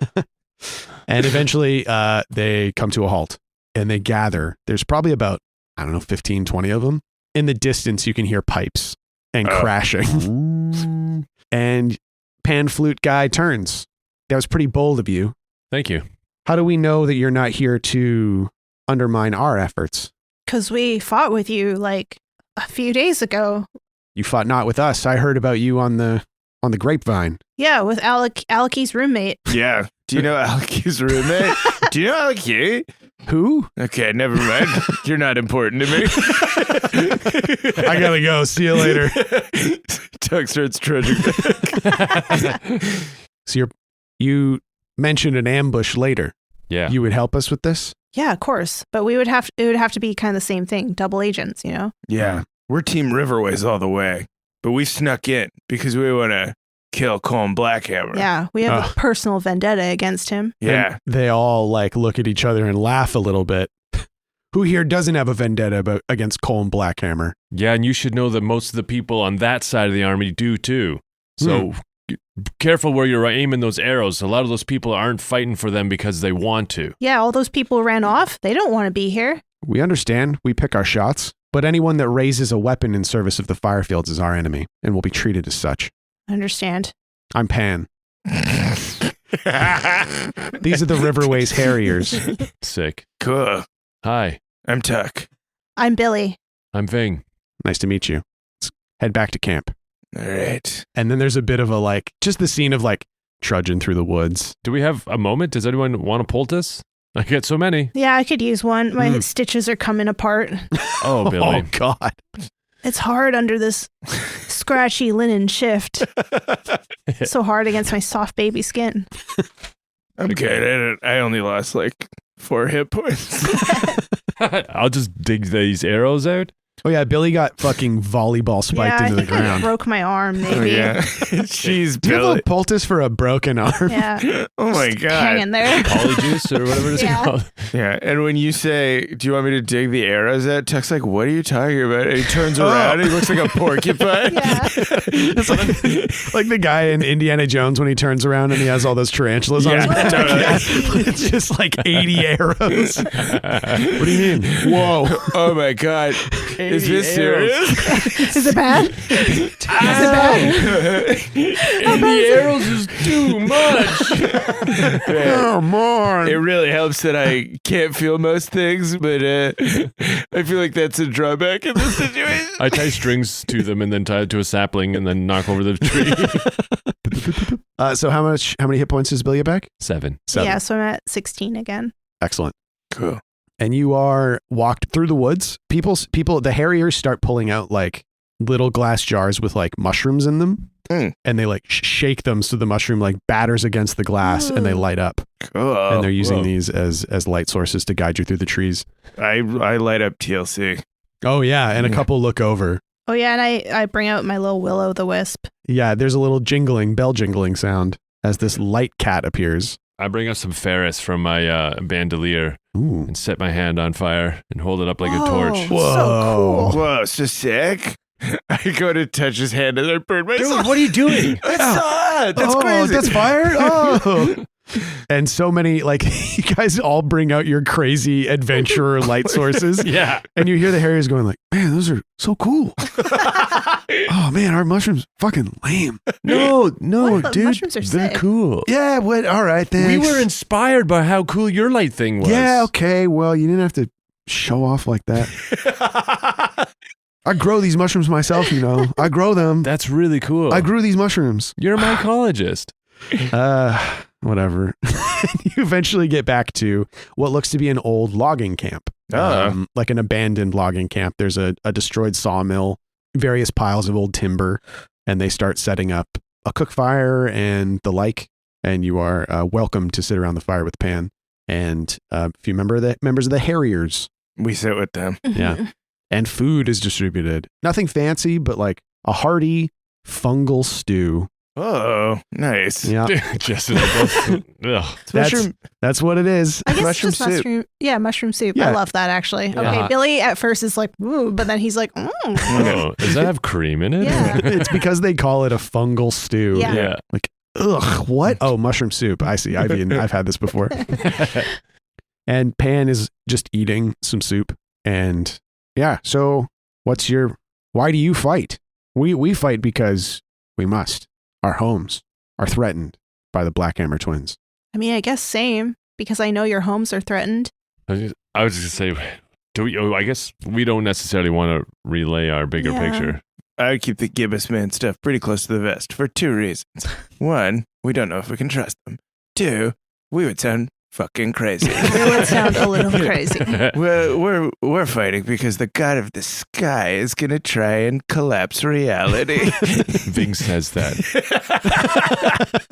S1: And eventually they come to a halt and they gather. There's probably about, 15, 20 of them. In the distance, you can hear pipes and crashing. And pan flute guy turns. That was pretty bold of you.
S4: Thank you.
S1: How do we know that you're not here to undermine our efforts?
S5: Because we fought with you like a few days ago.
S1: You fought not with us. I heard about you on the grapevine.
S5: Yeah, with Alakee's roommate.
S2: Yeah. Do you know Alakee's roommate? Do you know Alakee?
S1: Who?
S2: Okay, never mind. You're not important to me.
S1: I gotta go. See you later.
S2: Tuck starts trudging.
S1: So you mentioned an ambush later.
S4: Yeah.
S1: You would help us with this?
S5: Yeah, of course. But it would have to be kind of the same thing. Double agents, you know?
S2: Yeah. We're Team Riverways all the way. But we snuck in because we want to kill Colm Blackhammer.
S5: Yeah, we have
S1: Ugh.
S5: a personal vendetta against him.
S2: Yeah.
S1: And they all like look at each other and laugh a little bit. Who here doesn't have a vendetta against Colm Blackhammer?
S4: Yeah, and you should know that most of the people on that side of the army do too. So be careful where you're aiming those arrows. A lot of those people aren't fighting for them because they want to.
S5: Yeah, all those people ran off. They don't want to be here.
S1: We understand. We pick our shots. But anyone that raises a weapon in service of the Firefields is our enemy and will be treated as such.
S5: Understand.
S1: I'm Pan. These are the Riverways Harriers.
S4: Sick.
S2: Cool.
S4: Hi,
S2: I'm Tuck.
S5: I'm Billy.
S4: I'm Ving.
S1: Nice to meet you. Let's head back to camp.
S2: All right.
S1: And then there's a bit of a just the scene of trudging through the woods.
S4: Do we have a moment? Does anyone want to poultice? I get so many.
S5: Yeah, I could use one. My stitches are coming apart.
S4: Oh, Billy.
S1: Oh, God.
S5: It's hard under this scratchy linen shift. So hard against my soft baby skin.
S2: I'm good. I only lost like 4 hit points.
S4: I'll just dig these arrows out.
S1: Oh yeah, Billy got fucking volleyball spiked
S5: I
S1: into the
S5: think I
S1: ground.
S5: broke my arm, maybe.
S2: Oh, yeah. Jeez,
S1: Do you have
S2: Billy.
S1: a poultice for a broken arm?
S5: Yeah.
S2: Oh my
S5: Just
S2: God.
S5: hanging there.
S4: Polyjuice or whatever it's
S5: Yeah.
S4: called.
S2: Yeah, and when you say, "Do you want me to dig the arrows out?" Tuck's like, "What are you talking about?" And he turns around and he looks like a porcupine.
S5: Yeah.
S1: It's like the guy in Indiana Jones when he turns around and he has all those tarantulas on his
S2: Yeah,
S1: back.
S2: totally.
S1: Yeah. It's just like 80 arrows. What do you mean? Whoa.
S2: Oh my God. Is this serious?
S5: Is it bad? Is it bad?
S4: 80 arrows is too much.
S1: Come on.
S2: It really helps that I can't feel most things, but I feel like that's a drawback in this situation.
S4: I tie strings to them and then tie it to a sapling and then knock over the tree.
S1: So how many hit points does Billy get back?
S4: 7.
S1: 7.
S5: Yeah, so I'm at 16 again.
S1: Excellent.
S2: Cool.
S1: And you are walked through the woods. People, the harriers start pulling out like little glass jars with like mushrooms in them.
S2: Mm.
S1: And they like shake them so the mushroom like batters against the glass and they light up.
S2: Cool.
S1: And they're using
S2: Whoa.
S1: these as light sources to guide you through the trees.
S2: I light up TLC.
S1: Oh yeah, and a couple look over.
S5: Oh, yeah, and I bring out my little will-o'-the-wisp.
S1: Yeah, there's a little bell jingling sound as this light cat appears.
S4: I bring up some Ferris from my bandolier
S1: Ooh.
S4: and set my hand on fire and hold it up like a
S5: Oh,
S4: torch.
S1: Whoa.
S5: So cool.
S2: Whoa, so sick. I go to touch his hand and I burn myself.
S4: what are you doing?
S2: That's hot. That's
S1: Oh,
S2: crazy.
S1: that's fire? Oh. And so many, like, you guys all bring out your crazy adventurer light sources.
S4: Yeah.
S1: And you hear the harriers going like, man, those are so cool. Oh, man, our mushrooms fucking lame.
S4: No,
S5: What? The
S4: dude.
S5: mushrooms are
S4: they're
S5: sick.
S4: cool.
S1: Yeah, what? All right,
S4: We
S1: thanks.
S4: were inspired by how cool your light thing was.
S1: Yeah, okay. Well, you didn't have to show off like that. I grow these mushrooms myself, you know. I grow them.
S4: That's really cool.
S1: I grew these mushrooms.
S4: You're a mycologist.
S1: Whatever. You eventually get back to what looks to be an old logging camp. Like an abandoned logging camp. There's a destroyed sawmill, various piles of old timber, and they start setting up a cook fire and the like. And you are welcome to sit around the fire with Pan and a few members of the Harriers.
S2: We sit with them.
S1: Yeah. And food is distributed. Nothing fancy, but like a hearty fungal stew.
S2: Oh, nice.
S1: Yeah.
S4: Jess and I both. Ugh.
S1: That's what it is.
S5: I guess
S2: Mushroom
S5: it's just
S2: soup.
S5: mushroom. Yeah, mushroom soup.
S1: Yeah.
S5: I love that actually. Okay,
S4: Yeah.
S5: Billy at first is like, ooh, but then he's like,
S4: Oh, does that have cream in it?
S5: Yeah.
S1: It's because they call it a fungal stew.
S5: Yeah.
S4: Yeah.
S1: Ugh, what? Oh, mushroom soup. I see. I've had this before. And Pan is just eating some soup. And yeah, so why do you fight? We fight because we must. Our homes are threatened by the Black Hammer twins.
S5: I mean, I guess same because I know your homes are threatened.
S4: I was just gonna say, I guess we don't necessarily want to relay our bigger
S5: Yeah.
S4: picture.
S2: I would keep the Gibbous Man stuff pretty close to the vest for 2 reasons. 1, we don't know if we can trust them. 2, we would sound fucking crazy.
S5: It would sound a little crazy.
S2: We're fighting because the god of the sky is gonna try and collapse reality.
S4: Ving says that.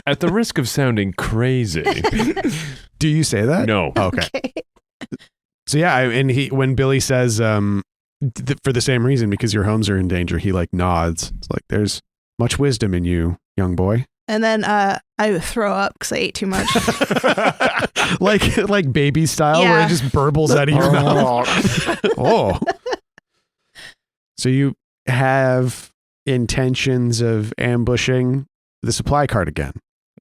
S4: At the risk of sounding crazy.
S1: Do you say that?
S4: No.
S1: Okay.
S5: Okay.
S1: So yeah, when Billy says for the same reason, because your homes are in danger, he like nods. It's like there's much wisdom in you, young boy.
S5: And then I throw up because I ate too much.
S1: like baby style, where
S5: Yeah.
S1: it just burbles out of your mouth. Oh. So you have intentions of ambushing the supply cart again.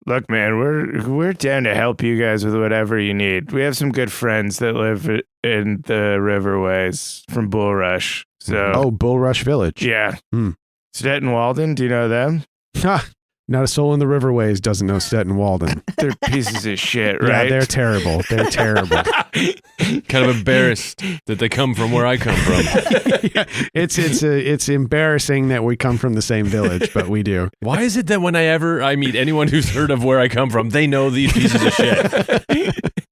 S2: Look, man, we're down to help you guys with whatever you need. We have some good friends that live in the riverways from Bull Rush. So,
S1: Oh, Bull Rush Village.
S2: yeah.
S1: Hmm.
S2: Stetton Walden, do you know them?
S1: Ha! Not a soul in the Riverways doesn't know Stetton Walden.
S2: They're pieces of shit, right?
S1: Yeah, they're terrible. They're terrible.
S4: Kind of embarrassed that they come from where I come from.
S1: Yeah, it's embarrassing that we come from the same village, but we do.
S4: Why is it that when I meet anyone who's heard of where I come from, they know these pieces of shit?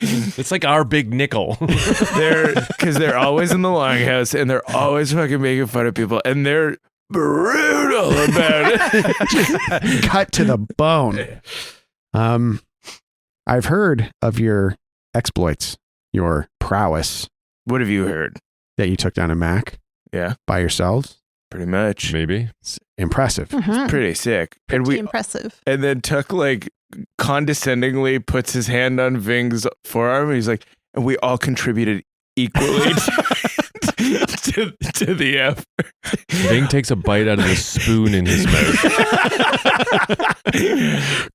S4: It's like our big nickel.
S2: Because they're always in the longhouse and they're always fucking making fun of people. And they're brutal about it.
S1: Cut to the bone. I've heard of your exploits, your prowess,
S2: What have you heard?
S1: that you took down a Mac
S2: Yeah,
S1: by yourselves.
S2: pretty much.
S4: Maybe.
S1: Impressive.
S5: Mhm.
S2: Pretty sick. And
S5: Pretty
S2: we
S5: impressive.
S2: and then Tuck like condescendingly puts his hand on Ving's forearm. And he's like, and we all contributed equally to the effort.
S4: Ving takes a bite out of the spoon in his mouth.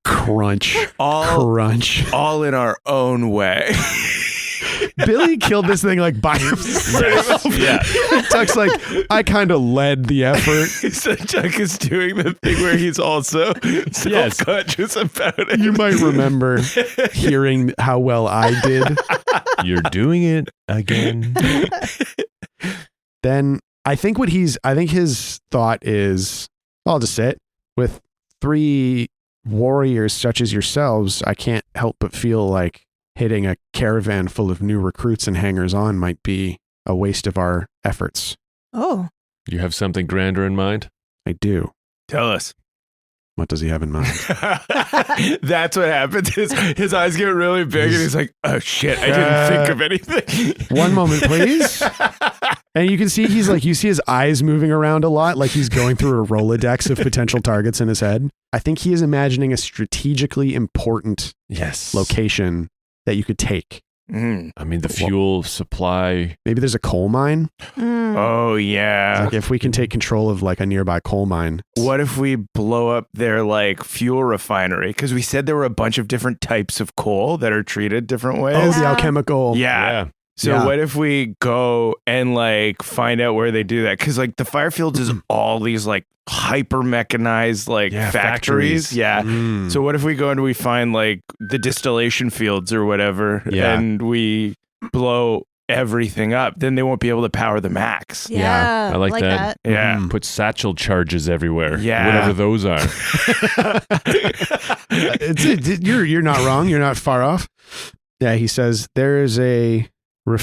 S1: Crunch.
S2: all
S1: Crunch.
S2: all in our own way.
S1: Billy killed this thing like by himself.
S4: Yeah.
S1: Tuck's like, I kind of led the effort.
S2: So Tuck is doing the thing where he's also self-conscious about it.
S1: You might remember hearing how well I did.
S4: You're doing it again.
S1: Then I think his thought is, I'll just say it, with 3 warriors such as yourselves, I can't help but feel like hitting a caravan full of new recruits and hangers-on might be a waste of our efforts.
S5: Oh.
S4: You have something grander in mind?
S1: I do.
S2: Tell us.
S1: What does he have in mind?
S2: That's what happens. His eyes get really big and he's like, oh shit, I didn't think of anything.
S1: One moment, please. And you can see you see his eyes moving around a lot, like he's going through a Rolodex of potential targets in his head. I think he is imagining a strategically important location that you could take.
S2: Mm.
S4: I mean, the fuel supply.
S1: Maybe there's a coal mine.
S5: Mm.
S2: Oh yeah.
S1: Like if we can take control of like a nearby coal mine.
S2: What if we blow up their like fuel refinery? Because we said there were a bunch of different types of coal that are treated different ways.
S1: Oh, the
S5: Yeah.
S1: alchemical.
S2: Yeah. So
S1: Yeah.
S2: what if we go and like find out where they do that? Because like the Firefields is all these like hyper mechanized like factories. Yeah.
S1: Mm.
S2: So what if we go and we find like the distillation fields or whatever,
S1: Yeah.
S2: and we blow everything up? Then they won't be able to power the Max.
S5: Yeah.
S4: I like that.
S2: Yeah.
S1: Mm.
S4: Put satchel charges everywhere.
S2: Yeah.
S4: Whatever those are.
S1: You're not wrong. You're not far off. Yeah, he says there is an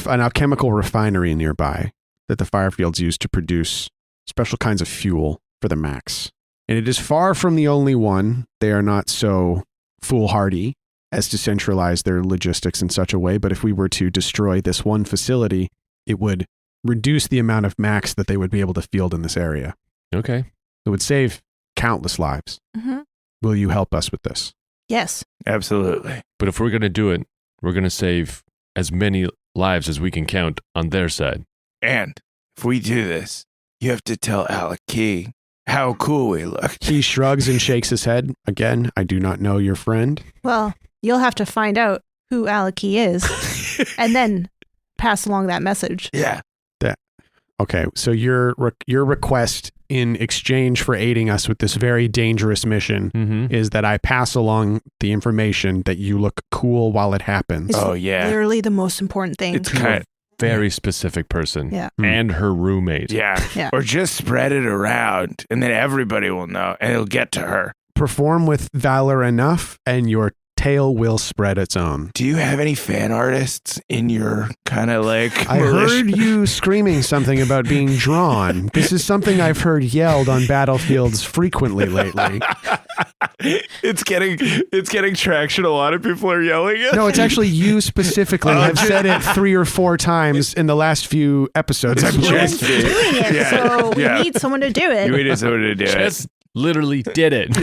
S1: alchemical refinery nearby that the Firefields use to produce special kinds of fuel for the Max. And it is far from the only one. They are not so foolhardy as to centralize their logistics in such a way. But if we were to destroy this one facility, it would reduce the amount of Max that they would be able to field in this area.
S4: Okay.
S1: It would save countless lives.
S5: Mhm.
S1: Will you help us with this?
S5: Yes.
S2: Absolutely.
S4: But if we're going to do it, we're going to save as many lives as we can count on their side.
S2: And if we do this, you have to tell Alakee how cool we look.
S1: He shrugs and shakes his head. Again, I do not know your friend.
S5: Well, you'll have to find out who Alakee is and then pass along that message.
S2: Yeah.
S1: Okay, so your request in exchange for aiding us with this very dangerous mission
S4: Mm-hmm.
S1: is that I pass along the information that you look cool while it happens.
S5: It's
S2: Oh yeah.
S5: literally the most important thing.
S2: It's kind of,
S4: Very specific person.
S5: Yeah.
S4: And her roommate.
S2: yeah.
S5: Yeah.
S2: Or just spread it around and then everybody will know and it'll get to her.
S1: Perform with valor enough and your tale will spread its own.
S2: Do you have any fan artists in your kind of like
S1: I heard you screaming something about being drawn. This is something I've heard yelled on battlefields frequently lately.
S2: it's getting traction. A lot of people are yelling it.
S1: No, it's actually you specifically have said it 3 or 4 times in the last few episodes, I
S2: It's
S1: believe.
S2: just
S5: Doing it,
S2: Yeah.
S5: so
S2: Yeah.
S5: we need someone to do it.
S2: We need someone to do it.
S4: Just literally did it.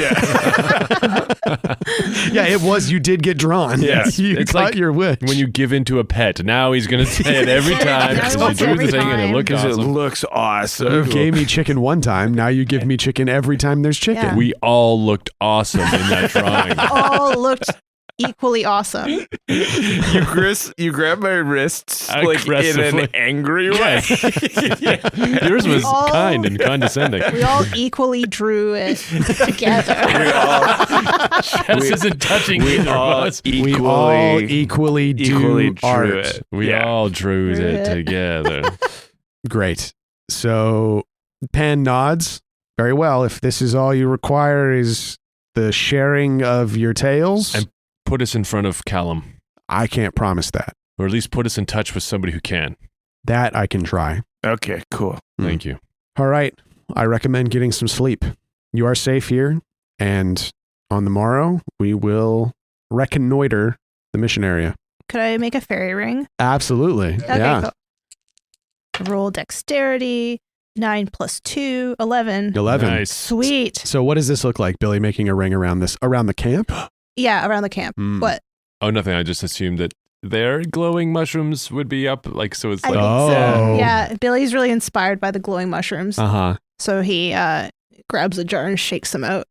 S1: Yeah, it was. You did get drawn.
S2: Yeah.
S1: You
S4: It's
S1: got
S4: like
S1: your wish.
S4: When you give into a pet, now he's going to say it every time.
S5: Now
S4: Because
S5: he
S4: you
S5: wants it
S4: do
S5: every
S4: the thing and
S5: time.
S4: it looks
S2: Because it
S4: awesome.
S2: looks awesome.
S1: You gave me chicken one time. Now you give me chicken every time there's chicken.
S5: Yeah.
S4: We all looked awesome in that drawing.
S5: All looked equally awesome.
S2: You grab my wrists like in an
S4: Aggressively.
S2: angry way.
S4: Yours was
S5: all-
S4: kind and condescending.
S5: We all equally drew it together.
S4: Jess isn't touching
S2: we
S4: either
S2: all
S4: of us.
S1: We all equally
S2: equally
S1: do
S2: drew
S1: art.
S2: it.
S4: We
S2: Yeah.
S4: all drew
S5: Drew
S4: it
S5: it.
S4: together.
S1: Great. So Pan nods. Very well. If this is all you require is the sharing of your tales,
S4: And- Put us in front of Callum,
S1: I can't promise that.
S4: or at least put us in touch with somebody who can.
S1: That I can try.
S2: Okay, cool.
S1: Hmm.
S4: Thank you.
S1: All right. I recommend getting some sleep. You are safe here, and on the morrow, we will reconnoiter the mission area.
S5: Could I make a fairy ring?
S1: Absolutely.
S5: Okay,
S1: Yeah.
S5: cool. Roll dexterity. 9 + 2, 11.
S1: 11.
S4: Nice.
S5: Sweet.
S1: So what does this look like, Billy, making a ring around the camp?
S5: Yeah, around the camp.
S1: Mm.
S5: What?
S4: Oh, nothing. I just assumed that their glowing mushrooms would be up, like, so it's
S5: I
S4: like,
S5: think
S1: Oh.
S5: so. Yeah, Billy's really inspired by the glowing mushrooms.
S1: Uh-huh.
S5: So he grabs a jar and shakes them out.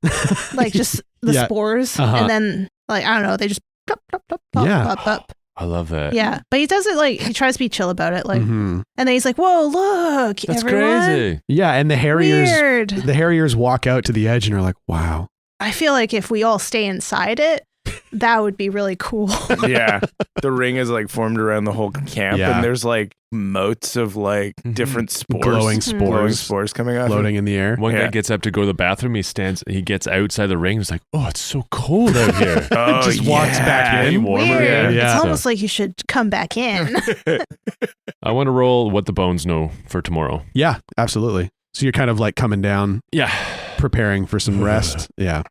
S5: Like just the
S1: Yeah.
S5: spores.
S1: Uh-huh.
S5: And then, like, I don't know, they just plop, plop, plop, plop,
S1: Yeah.
S5: plop, plop.
S4: I love that.
S5: Yeah. But he does it like, he tries to be chill about it. Like,
S1: Mhm.
S5: and then he's like, whoa, look,
S4: That's
S5: everyone.
S4: crazy.
S1: Yeah, and the
S5: Weird.
S1: Harriers walk out to the edge and are like, wow.
S5: I feel like if we all stay inside it, that would be really cool.
S2: Yeah. The ring is like formed around the whole camp,
S1: Yeah.
S2: and there's like motes of like
S4: Mhm.
S2: different spores.
S1: Glowing
S2: Glowing
S1: spores
S2: spores coming out.
S1: floating in the air.
S4: One guy
S2: Yeah.
S4: gets up to go to the bathroom. He gets outside the ring. He's like, oh, it's so cold out here.
S2: Oh,
S1: Just walks back
S2: yeah.
S1: in.
S4: Warmer.
S5: Weird.
S1: Yeah.
S5: It's
S4: So,
S5: almost like you should come back in.
S4: I want to roll what the bones know for tomorrow.
S1: Yeah, absolutely. So you're kind of like coming down,
S4: Yeah.
S1: preparing for some rest. Yeah.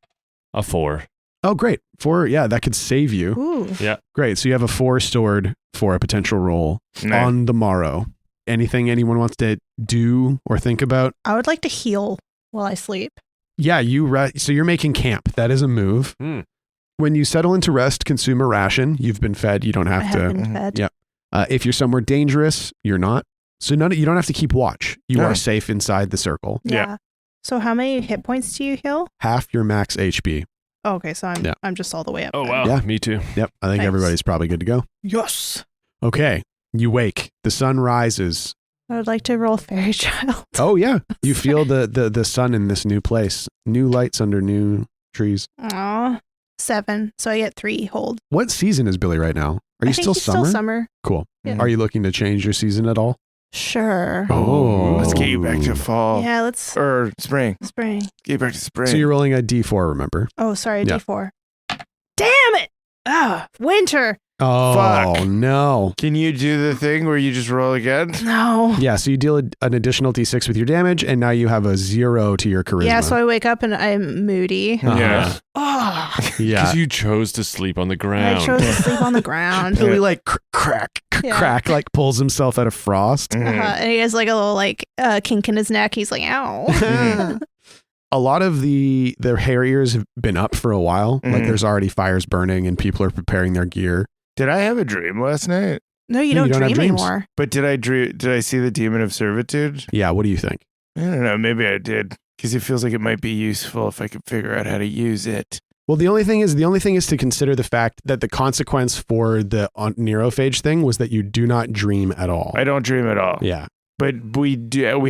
S4: A 4.
S1: Oh, great. 4, yeah, that could save you.
S5: Ooh.
S1: Great. So you have a 4 stored for a potential roll
S2: Nice.
S1: on the morrow. Anything anyone wants to do or think about?
S5: I would like to heal while I sleep.
S1: Yeah, so you're making camp. That is a move.
S4: Hmm.
S1: When you settle into rest, consume a ration. You've been fed. You don't
S5: I
S1: have
S5: have
S1: to.
S5: been fed.
S1: Yeah. If you're somewhere dangerous, you're not. So you don't have to keep watch. You
S2: No.
S1: are safe inside the circle.
S2: Yeah.
S5: So how many hit points do you heal?
S1: Half your max HP.
S5: Oh, okay, so
S1: Yeah.
S5: I'm just all the way up.
S4: Oh,
S5: then.
S4: wow.
S1: Yeah.
S4: Me too.
S1: Yep. I think
S5: Nice.
S1: everybody's probably good to go.
S5: Yes.
S1: Okay. You wake. The sun rises.
S5: I would like to roll fairy child.
S1: Oh yeah. You feel the sun in this new place. New lights under new trees.
S5: Aw. 7. So I get 3 hold.
S1: What season is Billy right now? Are you
S5: I think
S1: still
S5: he's
S1: summer?
S5: Still summer.
S1: Cool.
S5: Yeah.
S1: Are you looking to change your season at all?
S5: Sure.
S1: Oh.
S2: Let's get you back to fall.
S5: Yeah, let's
S2: Or spring.
S5: spring.
S2: Get you back to spring.
S1: So you're rolling a D4, remember?
S5: Oh, sorry,
S1: Yeah.
S5: D4. Damn it! Ah, winter.
S1: Oh
S2: Fuck.
S1: no.
S2: Can you do the thing where you just roll again?
S5: No.
S1: Yeah, so you deal an additional D6 with your damage, and now you have a 0 to your charisma.
S5: Yeah, so I wake up and I'm moody.
S1: Uh-huh.
S2: Yeah.
S5: Oh,
S1: Yeah.
S4: Because you chose to sleep on the
S5: I
S4: ground.
S5: chose to sleep on the ground.
S1: Billy like crack,
S5: Yeah.
S1: crack, like pulls himself out of frost.
S2: Mhm.
S5: And he has like a little like kink in his neck. He's like, ow.
S2: Mhm.
S1: A lot of the Harriers have been up for a while. Like
S2: Mhm.
S1: there's already fires burning and people are preparing their gear.
S2: Did I have a dream last night?
S5: No, you
S1: No,
S5: don't
S1: you don't have
S5: dream
S1: dreams.
S5: anymore.
S2: But did I see the demon of servitude?
S1: Yeah, what do you think?
S2: I don't know. Maybe I did. Because it feels like it might be useful if I could figure out how to use it.
S1: Well, the only thing is to consider the fact that the consequence for the neurophage thing was that you do not dream at all.
S2: I don't dream at all.
S1: Yeah.
S2: But we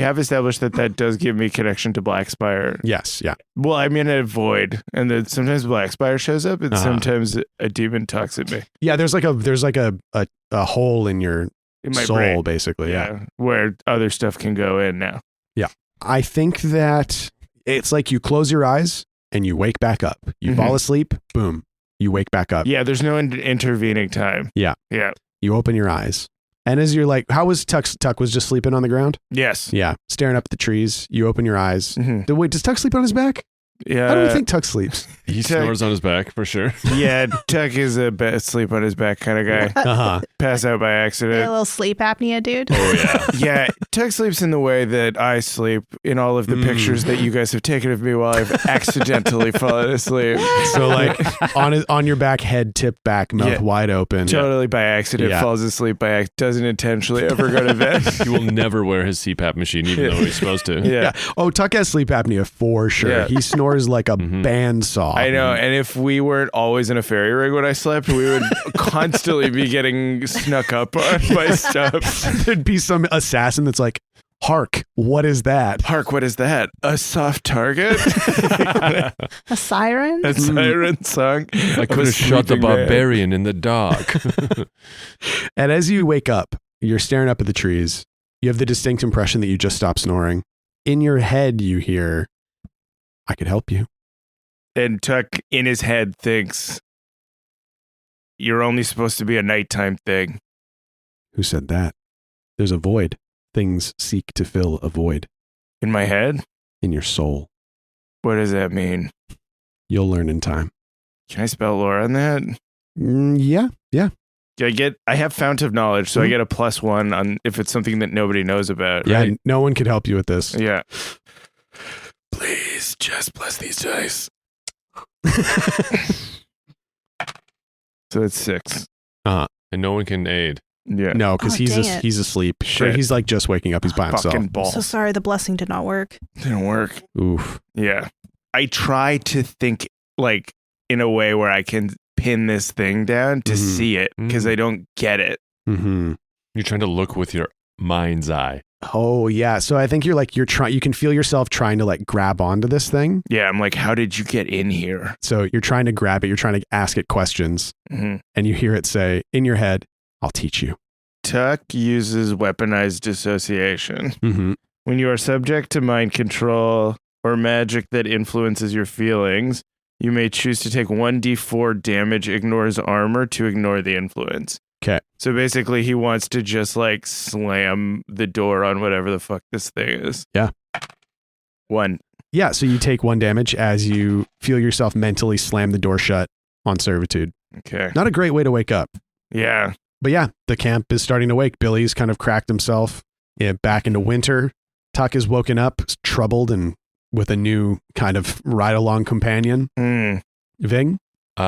S2: have established that does give me connection to Blackspire.
S1: Yes. Yeah.
S2: Well, I'm in a void, and then sometimes Blackspire shows up, and
S1: Uh-huh.
S2: sometimes a demon talks at me
S1: Yeah. There's like a hole in your
S2: in my
S1: soul,
S2: brain.
S1: basically. Yeah.
S2: Where other stuff can go in now.
S1: I think that it's like you close your eyes and you wake back up. You
S2: Mhm.
S1: fall asleep. Boom. You wake back up.
S2: Yeah, there's no intervening time.
S1: Yeah.
S2: Yeah.
S1: You open your eyes. And as you're like, how was Tuck was just sleeping on the ground?
S2: Yes.
S1: Yeah. Staring up at the trees. You open your eyes.
S2: Mhm.
S1: Wait, does Tuck sleep on his back?
S2: Yeah.
S1: How do we think Tuck sleeps?
S4: He
S2: Tuck-
S4: snores on his back for sure.
S2: Yeah, Tuck is a sleep on his back kind of guy.
S1: Uh-huh.
S2: Pass out by
S5: A
S2: accident.
S5: little sleep apnea, dude.
S4: Oh, yeah.
S2: Yeah, Tuck sleeps in the way that I sleep in all of the
S1: Mm.
S2: pictures that you guys have taken of me while I've accidentally fallen asleep.
S1: So like on your back, head tipped back, mouth
S2: Yeah.
S1: wide open.
S2: Totally by accident,
S1: Yeah.
S2: falls asleep by doesn't intentionally ever go to bed.
S4: He will never wear his CPAP machine, even though he's supposed to.
S2: Yeah.
S1: Oh, Tuck has sleep apnea for sure.
S2: Yeah.
S1: He snores like a
S4: Mhm.
S1: bandsaw.
S2: I know, and if we weren't always in a fairy ring when I slept, we would constantly be getting snuck up on by stuff.
S1: There'd be some assassin that's like, "Hark, what is that?"
S2: Hark, what is that? A soft target?
S5: A siren?
S2: A siren song?
S4: I
S2: of
S4: could
S2: a
S4: have shot the
S2: sleeping man.
S4: barbarian in the dark.
S1: And as you wake up, you're staring up at the trees. You have the distinct impression that you just stopped snoring. In your head, you hear, "I could help you."
S2: And Tuck in his head thinks, you're only supposed to be a nighttime thing.
S1: Who said that? There's a void. Things seek to fill a void.
S2: In my head?
S1: in your soul.
S2: What does that mean?
S1: You'll learn in time.
S2: Can I spell lore on that?
S1: Yeah.
S2: I have fount of knowledge, so I
S1: Mhm.
S2: get a +1 on if it's something that nobody knows about.
S1: Yeah,
S2: Right?
S1: no one could help you with this.
S2: Yeah. Please just bless these dice. So it's 6.
S4: And no one can aid.
S2: Yeah.
S1: No, because
S5: Oh, dang it.
S1: he's asleep.
S2: Shit.
S1: He's like just waking up. He's by himself.
S2: Fucking balls.
S5: So sorry, the blessing did not work.
S2: Didn't work.
S1: Oof.
S2: Yeah. I try to think like in a way where I can pin this thing down to
S1: Mhm.
S2: see it because I don't get it.
S1: Mm-hmm.
S4: You're trying to look with your mind's eye.
S1: Oh yeah. So I think you're trying. You can feel yourself trying to like grab onto this thing.
S2: Yeah. I'm like, how did you get in here?
S1: So you're trying to grab it. You're trying to ask it questions,
S2: Mhm.
S1: and you hear it say in your head, "I'll teach you."
S2: Tuck uses weaponized dissociation.
S1: Mm-hmm.
S2: When you are subject to mind control or magic that influences your feelings, you may choose to take 1d4 damage ignores armor to ignore the influence.
S1: 'Kay.
S2: So basically, he wants to just like slam the door on whatever the fuck this thing is.
S1: Yeah.
S2: 1.
S1: Yeah. So you take 1 damage as you feel yourself mentally slam the door shut on servitude.
S2: Okay.
S1: Not a great way to wake up.
S2: Yeah.
S1: But yeah, the camp is starting to wake. Billy's kind of cracked himself back into winter. Tuck is woken up, troubled, and with a new kind of ride-along companion.
S2: Hmm.
S1: Ving?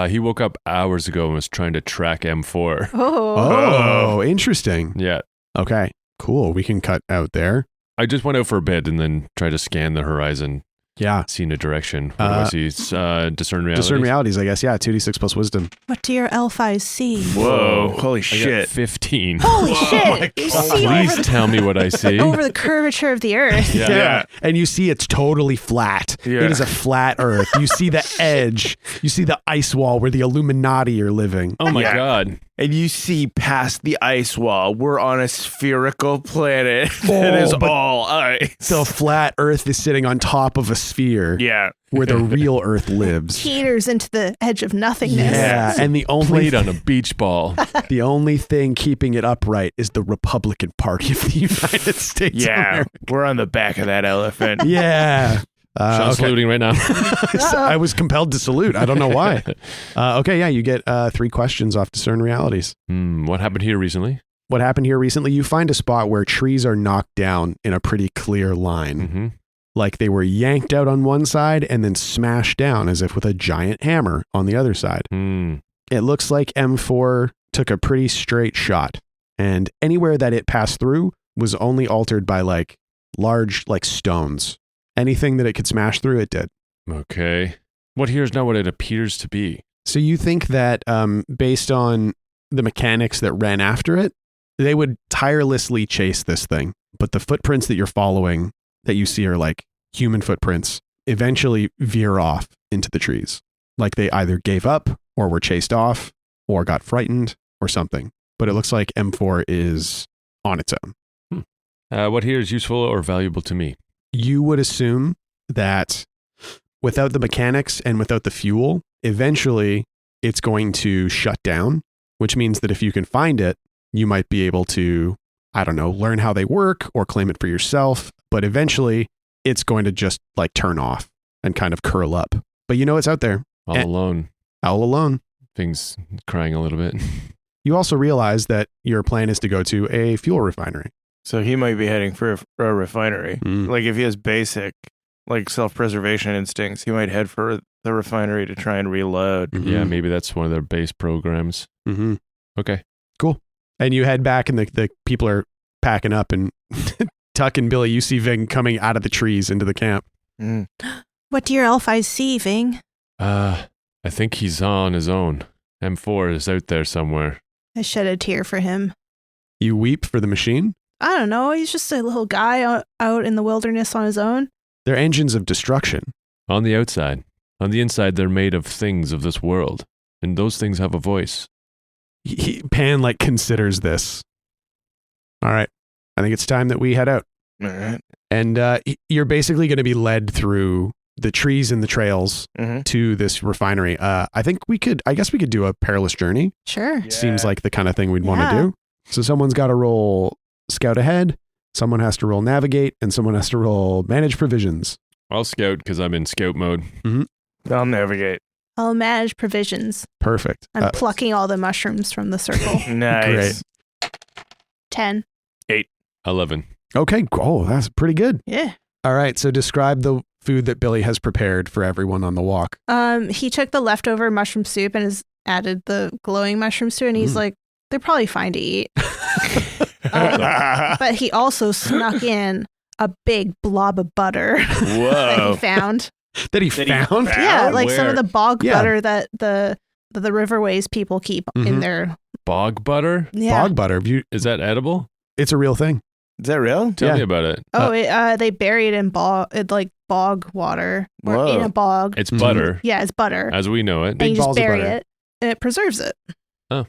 S4: He woke up hours ago and was trying to track M4.
S1: Oh, interesting.
S4: Yeah.
S1: Okay, cool. We can cut out there.
S4: I just went out for a bit and then tried to scan the horizon,
S1: Yeah.
S4: see a direction. What do I see? Discern reality.
S1: Discern realities, I guess. Yeah, 2d6 plus wisdom.
S5: What do your elf eyes see?
S2: Whoa. Holy
S4: I got
S2: shit.
S4: 15.
S5: Holy
S2: Whoa,
S5: shit!
S2: my
S5: You
S2: God.
S5: see
S4: Please
S5: over
S4: tell me what I see.
S5: over the curvature of the earth.
S4: Yeah.
S1: And you see it's totally flat.
S2: Yeah.
S1: It is a flat earth. You see the edge. You see the ice wall where the Illuminati are living.
S4: Oh my
S2: Yeah.
S4: God.
S2: And you see past the ice wall, we're on a spherical planet that is
S1: but
S2: all ice.
S1: The flat earth is sitting on top of a sphere
S2: Yeah.
S1: where the real earth lives.
S5: Teeters into the edge of nothingness.
S1: Yeah, and the only
S4: Played on a beach ball.
S1: the only thing keeping it upright is the Republican Party of the United States. of
S2: Yeah.
S1: America.
S2: We're on the back of that elephant.
S1: Yeah.
S4: Sean's
S1: Okay.
S4: saluting right now.
S1: I was compelled to salute. I don't know why. Okay, yeah, you get 3 questions off Discern Realities.
S4: What happened here recently?
S1: What happened here recently? You find a spot where trees are knocked down in a pretty clear line.
S4: Mm-hmm.
S1: Like they were yanked out on one side and then smashed down as if with a giant hammer on the other side. It looks like M4 took a pretty straight shot, and anywhere that it passed through was only altered by like large like stones. Anything that it could smash through, it did.
S4: Okay. What here is not what it appears to be.
S1: So you think that based on the mechanics that ran after it, they would tirelessly chase this thing. But the footprints that you're following that you see are like human footprints eventually veer off into the trees. Like they either gave up or were chased off or got frightened or something. But it looks like M4 is on its own.
S4: What here is useful or valuable to me?
S1: You would assume that without the mechanics and without the fuel, eventually it's going to shut down, which means that if you can find it, you might be able to, I don't know, learn how they work or claim it for yourself. But eventually it's going to just like turn off and kind of curl up. But you know it's out there,
S4: All alone.
S1: all alone.
S4: Things crying a little bit.
S1: You also realize that your plan is to go to a fuel refinery.
S2: So he might be heading for a refinery. Like if he has basic like self-preservation instincts, he might head for the refinery to try and reload.
S4: Yeah, maybe that's one of their base programs.
S1: Mm-hmm.
S4: Okay.
S1: And you head back and the people are packing up, and Tuck and Billy, you see Ving coming out of the trees into the camp.
S2: Mm.
S5: What do your elf eyes see, Ving?
S4: I think he's on his own. M4 is out there somewhere.
S5: I shed a tear for him.
S1: You weep for the machine.
S5: I don't know. He's just a little guy out in the wilderness on his own.
S1: They're engines of destruction.
S4: On the outside. On the inside, they're made of things of this world. And those things have a voice.
S1: Pan like considers this. All right. I think it's time that we head out.
S2: All right.
S1: And you're basically going to be led through the trees and the trails
S2: Mm-hmm.
S1: to this refinery. I guess we could do a perilous journey.
S5: Sure.
S1: Seems like the kind of thing we'd want to
S5: Yeah.
S1: do. So someone's got to roll scout ahead, someone has to roll navigate, and someone has to roll manage provisions.
S4: I'll scout because I'm in scout mode.
S2: I'll navigate.
S5: I'll manage provisions.
S1: Perfect.
S5: I'm plucking all the mushrooms from the circle.
S2: Nice.
S1: Great.
S5: 10.
S4: 11.
S1: Okay. Oh, that's pretty good.
S5: Yeah.
S1: All right. So describe the food that Billy has prepared for everyone on the walk.
S5: He took the leftover mushroom soup and has added the glowing mushrooms to it. And he's like, they're probably fine to eat. But he also snuck in a big blob of butter that he found.
S1: That he found?
S5: Yeah, like some of
S4: Where?
S5: the bog butter that the riverways people keep in their
S4: Bog butter?
S1: Bog butter.
S4: Is that edible?
S1: It's a real thing.
S2: Is that real?
S4: Tell me about it.
S5: Oh, they bury it in bog water or in a bog.
S4: It's butter,
S5: Yeah, it's butter.
S4: as we know it.
S5: And you just
S1: balls of
S5: bury
S1: butter.
S5: it, and it preserves it.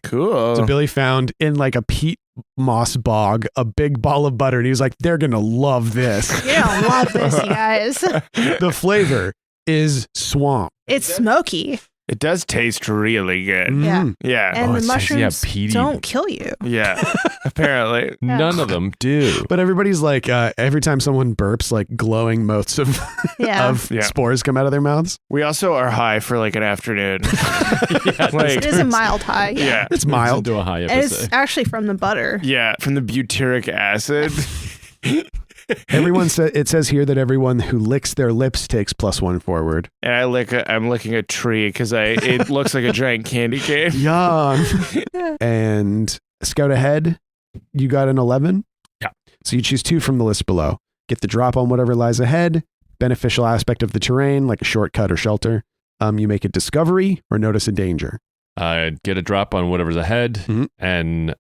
S2: Cool.
S1: So Billy found in like a peat moss bog a big ball of butter, and he was like, "They're gonna love this."
S5: You don't love this, you guys.
S1: The flavor is swamp.
S5: It's smoky.
S2: It does taste really good.
S5: Yeah.
S2: Yeah.
S5: And
S4: Oh,
S5: the
S4: it says,
S5: mushrooms
S4: peaty.
S5: don't kill you.
S2: Yeah. Apparently.
S4: None of them do.
S1: But everybody's like, every time someone burps, like glowing motes of
S5: Yeah.
S1: spores come out of their mouths.
S2: We also are high for like an afternoon. Like,
S5: It is a mild high. Yeah.
S2: yeah.
S1: It's mild.
S4: Do a high
S5: And it's
S4: episode.
S5: actually from the butter.
S2: Yeah. From the butyric acid.
S1: Everyone it says here that everyone who licks their lips takes +1 forward.
S2: And I'm licking a tree because it looks like a giant candy cane.
S1: Yum. And scout ahead, you got an 11?
S4: Yeah.
S1: So you choose 2 from the list below. Get the drop on whatever lies ahead, beneficial aspect of the terrain, like a shortcut or shelter. You make a discovery or notice a danger.
S4: Get a drop on whatever's ahead
S1: Mhm.
S4: and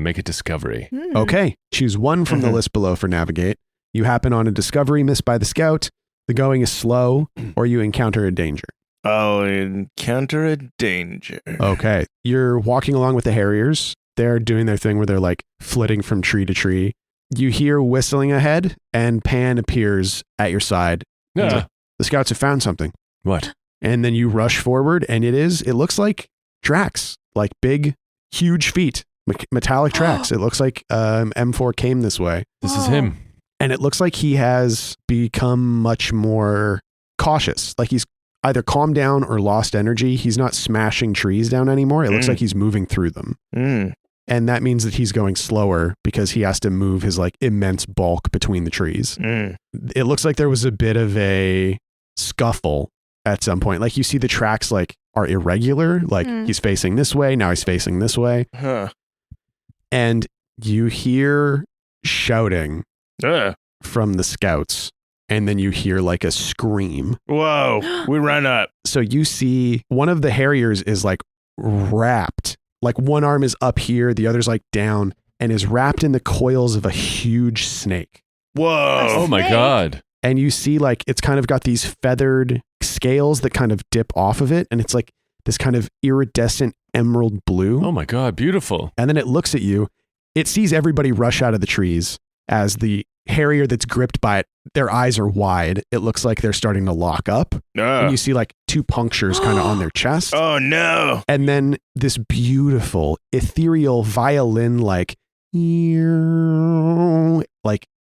S4: make a discovery.
S1: Okay. Choose 1 from the list below for navigate. You happen on a discovery missed by the scout. The going is slow, or you encounter a danger.
S2: Oh, encounter a danger.
S1: Okay. You're walking along with the harriers. They're doing their thing where they're like flitting from tree to tree. You hear whistling ahead, and Pan appears at your side.
S4: Yeah.
S1: The scouts have found something.
S4: What?
S1: And then you rush forward, and it looks like tracks, like big, huge feet, metallic tracks. It looks like M4 came this way.
S4: This is him.
S1: And it looks like he has become much more cautious. Like he's either calmed down or lost energy. He's not smashing trees down anymore. It looks like he's moving through them. And that means that he's going slower because he has to move his like immense bulk between the trees. It looks like there was a bit of a scuffle at some point. Like you see the tracks like are irregular. Like he's facing this way. Now he's facing this way.
S2: Huh.
S1: And you hear shouting from the scouts, and then you hear like a scream.
S2: Whoa. We run up.
S1: So you see one of the harriers is like wrapped, like one arm is up here, the other's like down, and is wrapped in the coils of a huge snake.
S2: Whoa.
S4: Oh my
S5: Snake.
S4: God.
S1: And you see like it's kind of got these feathered scales that kind of dip off of it, and it's like this kind of iridescent emerald blue.
S4: Oh my God. Beautiful.
S1: And then it looks at you. It sees everybody rush out of the trees as the harrier that's gripped by it, their eyes are wide. It looks like they're starting to lock up. And you see like 2 punctures kind of on their chest.
S2: Oh no.
S1: And then this beautiful ethereal violin like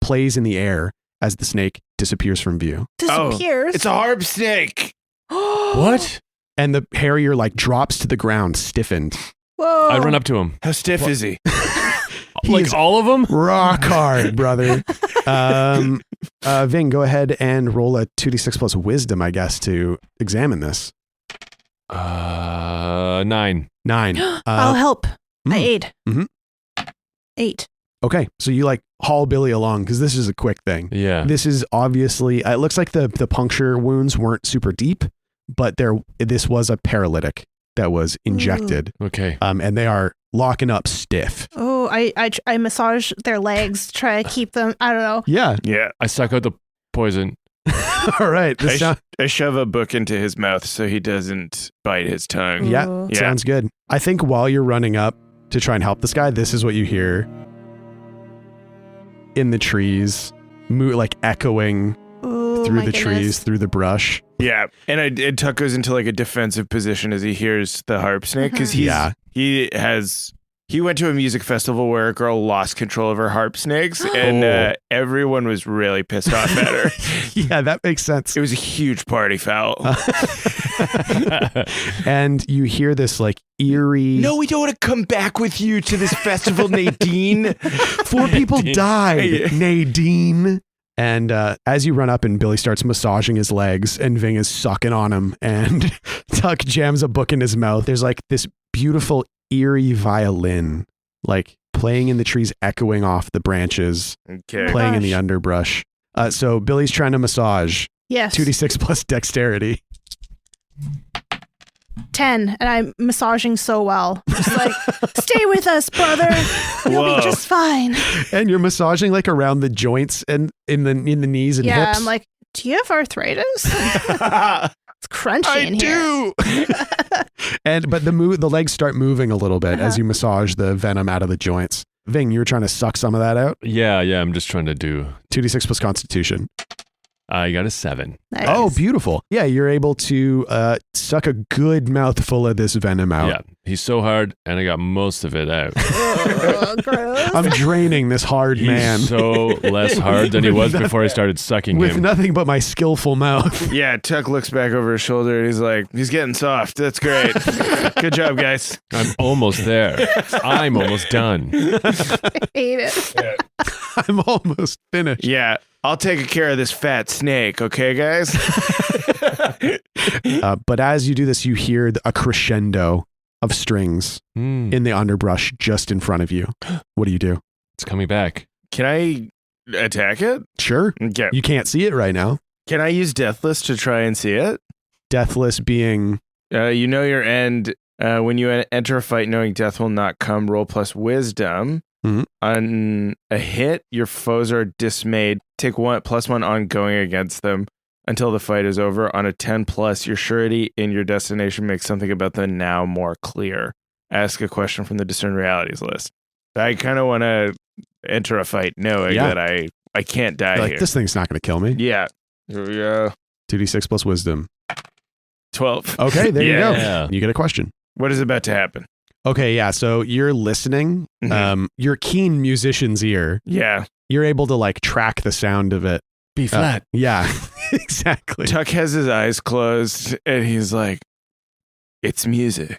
S1: plays in the air as the snake disappears from view.
S5: Disappears.
S2: It's a harp snake.
S4: What?
S1: And the harrier like drops to the ground stiffened.
S5: Whoa.
S4: I run up to him.
S2: How stiff is he?
S4: Like all of them?
S1: Rock hard, brother. Ving, go ahead and roll a 2d6 plus wisdom, I guess, to examine this.
S4: 9.
S1: 9.
S5: I'll help. I
S1: mm.
S5: aid.
S1: Mhm.
S5: 8.
S1: Okay, so you like haul Billy along because this is a quick thing.
S4: Yeah.
S1: This is obviously, it looks like the puncture wounds weren't super deep, but this was a paralytic that was injected.
S4: Okay.
S1: And they are locking up stiff.
S5: Oh, I massage their legs, try to keep them, I don't know.
S1: Yeah.
S2: Yeah.
S4: I suck out the poison.
S1: All right.
S2: I shove a book into his mouth so he doesn't bite his tongue.
S1: Yeah,
S5: Ooh.
S2: Yeah.
S1: sounds good. I think while you're running up to try and help this guy, this is what you hear in the trees, like echoing
S5: Ooh,
S1: through
S5: my
S1: the
S5: goodness.
S1: trees, through the brush.
S2: Yeah. And Tuck goes into like a defensive position as he hears the harp snake because he has He went to a music festival where a girl lost control of her harp snakes, and everyone was really pissed off at her.
S1: Yeah, that makes sense.
S2: It was a huge party foul.
S1: And you hear this like eerie.
S2: No, we don't want to come back with you to this festival, Nadine.
S1: 4 people died, Nadine. And as you run up and Billy starts massaging his legs and Ving is sucking on him and Tuck jams a book in his mouth, there's like this beautiful eerie violin like playing in the trees, echoing off the branches, playing in the underbrush. So Billy's trying to massage.
S5: Yes.
S1: 2d6 plus dexterity.
S5: 10, and I'm massaging so well. Just like, stay with us, brother. You'll be just fine.
S1: And you're massaging like around the joints and in the knees and hips.
S5: Yeah, I'm like, do you have arthritis? It's crunchy in here.
S1: I do. But the legs start moving a little bit as you massage the venom out of the joints. Ving, you were trying to suck some of that out?
S4: Yeah, I'm just trying to do.
S1: 2d6 plus constitution.
S4: I got a 7.
S5: Nice.
S1: Oh, beautiful. Yeah, you're able to suck a good mouthful of this venom out.
S4: Yeah, he's so hard, and I got most of it out.
S5: Oh, gross.
S1: I'm draining this hard man.
S4: He's so less hard than he was before I started sucking
S1: with
S4: him.
S1: nothing but my skillful mouth.
S2: Yeah, Tuck looks back over his shoulder and he's like, he's getting soft. That's great. Good job, guys.
S4: I'm almost there. I'm almost done.
S5: I hate it.
S1: I'm almost finished.
S2: Yeah, I'll take care of this fat snake, okay, guys?
S1: But as you do this, you hear a crescendo of strings in the underbrush just in front of you. What do you do?
S4: It's coming back.
S2: Can I attack it?
S1: Sure.
S2: Okay.
S1: You can't see it right now.
S2: Can I use Deathless to try and see it?
S1: Deathless being...
S2: You know your end. When you enter a fight knowing death will not come, roll plus wisdom.
S1: Mhm.
S2: On a hit, your foes are dismayed. Take +1 ongoing against them until the fight is over. On a 10 plus, your surety in your destination makes something about the now more clear. Ask a question from the Discern Realities list. I kind of want to enter a fight knowing that I can't die
S1: like,
S2: here.
S1: this thing's not going to kill me.
S2: Yeah. Here we go.
S1: 2d6 plus wisdom.
S2: 12.
S1: Okay, there you go.
S4: Yeah.
S1: You get a question.
S2: What is about to happen?
S1: Okay, yeah. So you're listening. Your keen musician's ear.
S2: Yeah.
S1: You're able to like track the sound of it.
S4: B flat.
S1: Yeah, exactly.
S2: Tuck has his eyes closed and he's like, it's music.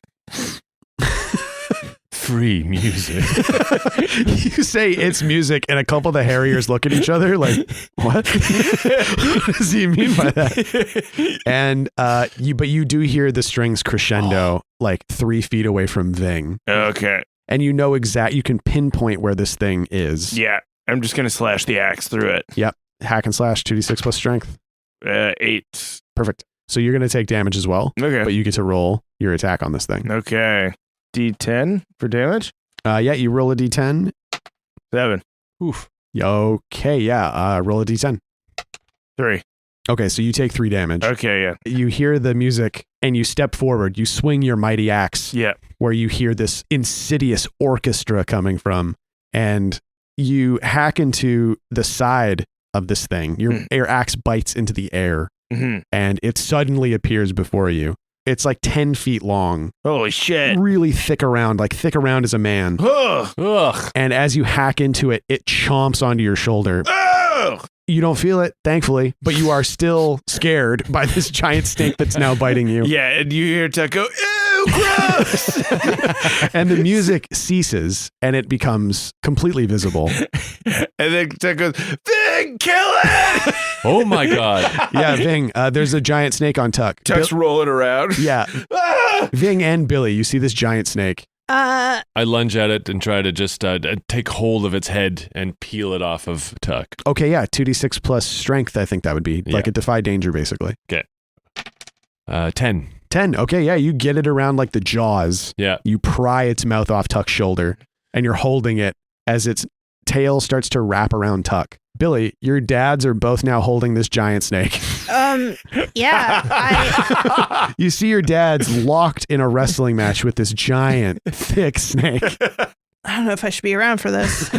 S4: Free music.
S1: You say it's music, and a couple of the Harriers look at each other like, what? What does he mean by that? And you do hear the strings crescendo like 3 feet away from Ving.
S2: Okay.
S1: And you know you can pinpoint where this thing is.
S2: Yeah. I'm just going to slash the axe through it.
S1: Yep. Hack and slash, 2d6 plus strength.
S2: 8.
S1: Perfect. So you're going to take damage as well,
S2: Okay.
S1: but you get to roll your attack on this thing.
S2: Okay. D10 for damage?
S1: Yeah, you roll a d10.
S2: 7.
S4: Oof.
S1: Okay, yeah. Roll a d10.
S2: 3.
S1: Okay, so you take 3 damage.
S2: Okay, yeah.
S1: You hear the music and you step forward. You swing your mighty axe
S2: Yeah.
S1: where you hear this insidious orchestra coming from, and you hack into the side of this thing. Your axe bites into the air, and it suddenly appears before you. It's like 10 feet long.
S2: Holy shit.
S1: Really thick around as a man.
S2: Ugh.
S4: Ugh.
S1: And as you hack into it, it chomps onto your shoulder.
S2: Ugh.
S1: You don't feel it, thankfully, but you are still scared by this giant snake that's now biting you.
S2: Yeah, and you hear Tuck go, ew, gross.
S1: And the music ceases and it becomes completely visible.
S2: And then Tuck goes, Ving, kill it.
S4: Oh my God.
S1: Yeah, Ving, there's a giant snake on Tuck.
S2: Tuck's rolling around.
S1: Yeah.
S2: Ah!
S1: Ving and Billy, you see this giant snake.
S4: I lunge at it and try to just take hold of its head and peel it off of Tuck.
S1: Okay, yeah, 2d6 plus strength, I think that would be. Like a defy danger, basically.
S4: Okay. 10.
S1: 10. Okay, yeah, you get it around like the jaws.
S4: Yeah.
S1: You pry its mouth off Tuck's shoulder, and you're holding it as its tail starts to wrap around Tuck. Billy, your dads are both now holding this giant snake.
S5: Yeah.
S1: You see your dad's locked in a wrestling match with this giant, thick snake.
S5: I don't know if I should be around for this.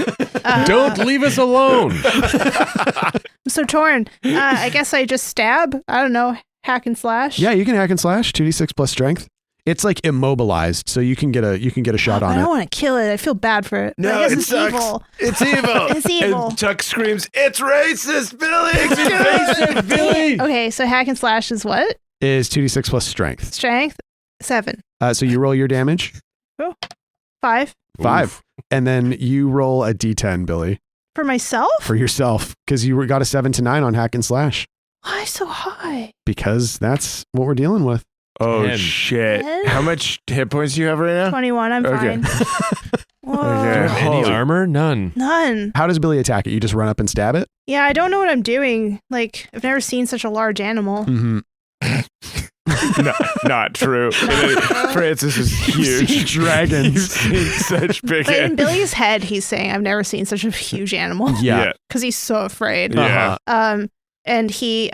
S4: Don't leave us alone.
S5: I'm so torn. I guess I just stab. I don't know. Hack and slash.
S1: Yeah, you can hack and slash. 2d6 plus strength. It's like immobilized, so you can get a shot on
S5: I
S1: it.
S5: don't want to kill it. I feel bad for it.
S2: No,
S5: I guess
S2: it
S5: it's
S2: sucks.
S5: evil.
S2: It's evil.
S5: It's evil.
S2: And Chuck screams, "It's racist, Billy! It's invasive, Billy!"
S5: Okay, so hack and slash is what?
S1: Is 2d6 plus strength.
S5: Strength 7.
S1: So you roll your damage
S5: 5
S1: 5, and then you roll a d10, Billy,
S5: for myself.
S1: for yourself because you got a 7 to 9 on hack and slash.
S5: Why so high?
S1: Because that's what we're dealing with.
S2: Oh
S4: 10.
S2: shit!
S5: 10?
S2: How much hit points do you have right now?
S5: 21. I'm
S2: Okay.
S5: fine. Whoa.
S2: Okay.
S4: Any
S2: Holy-
S4: armor? None.
S5: None.
S1: How does Billy attack it? You just run up and stab it?
S5: Yeah, I don't know what I'm doing. Like, I've never seen such a large animal.
S1: Mm-hmm.
S2: Not true. Francis is huge.
S1: Dragons.
S2: You've seen such big
S5: But in
S2: animals.
S5: Billy's head, he's saying, I've never seen such a huge animal.
S1: Yeah.
S5: Because he's so afraid.
S2: Yeah.
S5: And he,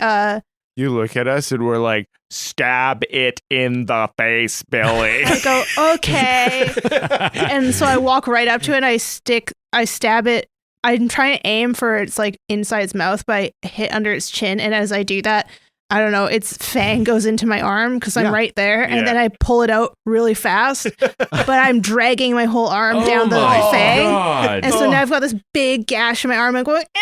S2: You look at us and we're like, stab it in the face, Billy.
S5: I go, okay. And so I walk right up to it and I stab it. I'm trying to aim for its like inside its mouth, but I hit under its chin. And as I do that, I don't know, its fang goes into my arm because I'm
S1: Yeah.
S5: right there. And
S2: Yeah.
S5: then I pull it out really fast, but I'm dragging my whole arm down the
S4: my
S5: fang.
S4: God.
S5: And so now I've got this big gash in my arm. I'm going, ah!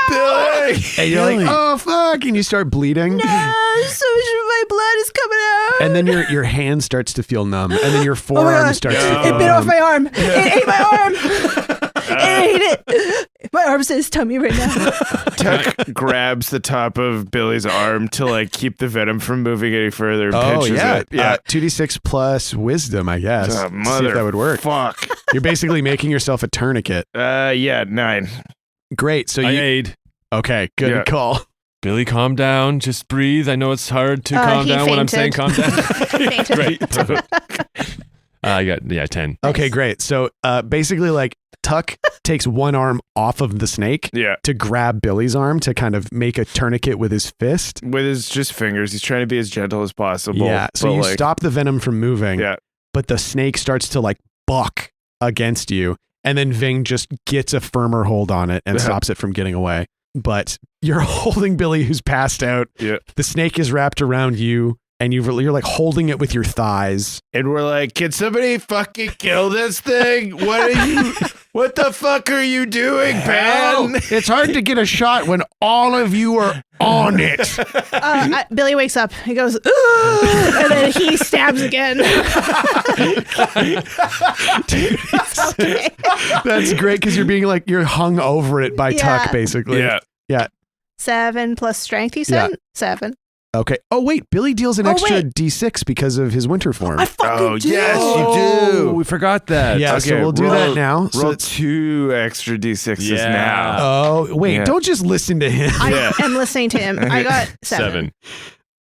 S2: Billy!
S1: And you're like, oh, fuck. And you start bleeding.
S5: No, so much of my blood is coming out.
S1: And then your hand starts to feel numb. And then your
S5: Oh my
S1: forearm
S5: God.
S1: starts to
S2: No.
S1: feel
S5: It bit off
S1: numb.
S5: my arm. It ate my arm. It ate it. My arm's in his tummy right now.
S2: Tuck grabs the top of Billy's arm to like keep the venom from moving any further and
S1: Oh,
S2: pinches
S1: yeah.
S2: it. Yeah.
S1: 2d6 plus wisdom, I guess.
S2: Oh,
S1: See if that would work.
S2: Fuck.
S1: You're basically making yourself a tourniquet.
S2: Yeah, 9.
S1: Great. So
S4: I
S1: you.
S4: aid.
S1: Okay, good
S2: Yeah.
S1: call.
S4: Billy, calm down. Just breathe. I know it's hard to calm
S5: He
S4: down when I'm saying calm
S5: fainted.
S4: down.
S5: Fainted.
S4: Great. I got 10.
S1: Okay, great. So basically, like, Tuck takes one arm off of the snake
S2: Yeah.
S1: to grab Billy's arm to kind of make a tourniquet with his fist.
S2: With his just fingers. He's trying to be as gentle as possible.
S1: Yeah. So
S2: but,
S1: you
S2: like,
S1: stop the venom from moving,
S2: Yeah.
S1: but the snake starts to like buck against you. And then Ving just gets a firmer hold on it and
S2: Yeah.
S1: stops it from getting away. But you're holding Billy, who's passed out.
S2: Yeah.
S1: The snake is wrapped around you, and you're like holding it with your thighs.
S2: And we're like, can somebody fucking kill this thing? What the fuck are you doing, man?
S1: It's hard to get a shot when all of you are on it.
S5: Billy wakes up. He goes, "Ugh," and then he stabs again. Okay.
S1: That's great because you're being like, you're hung over it by
S5: Yeah.
S1: Tuck, basically.
S2: Yeah.
S5: 7 plus strength, you said?
S1: Yeah.
S5: 7.
S1: Okay. Oh, wait. Billy deals an
S5: Oh,
S1: extra
S5: wait.
S1: D6 because of his winter form.
S5: I fucking
S2: Oh,
S5: do.
S2: yes, you
S4: Oh,
S2: do.
S4: we forgot that.
S1: Yeah, so
S2: Okay,
S1: we'll do
S2: roll-
S1: that now. So
S2: Roll
S1: it's-
S2: 2 extra D6s
S4: Yeah.
S2: now.
S1: oh, wait.
S2: Yeah.
S1: Don't just listen to him.
S5: I
S2: Yeah.
S5: am listening to him. I got 7.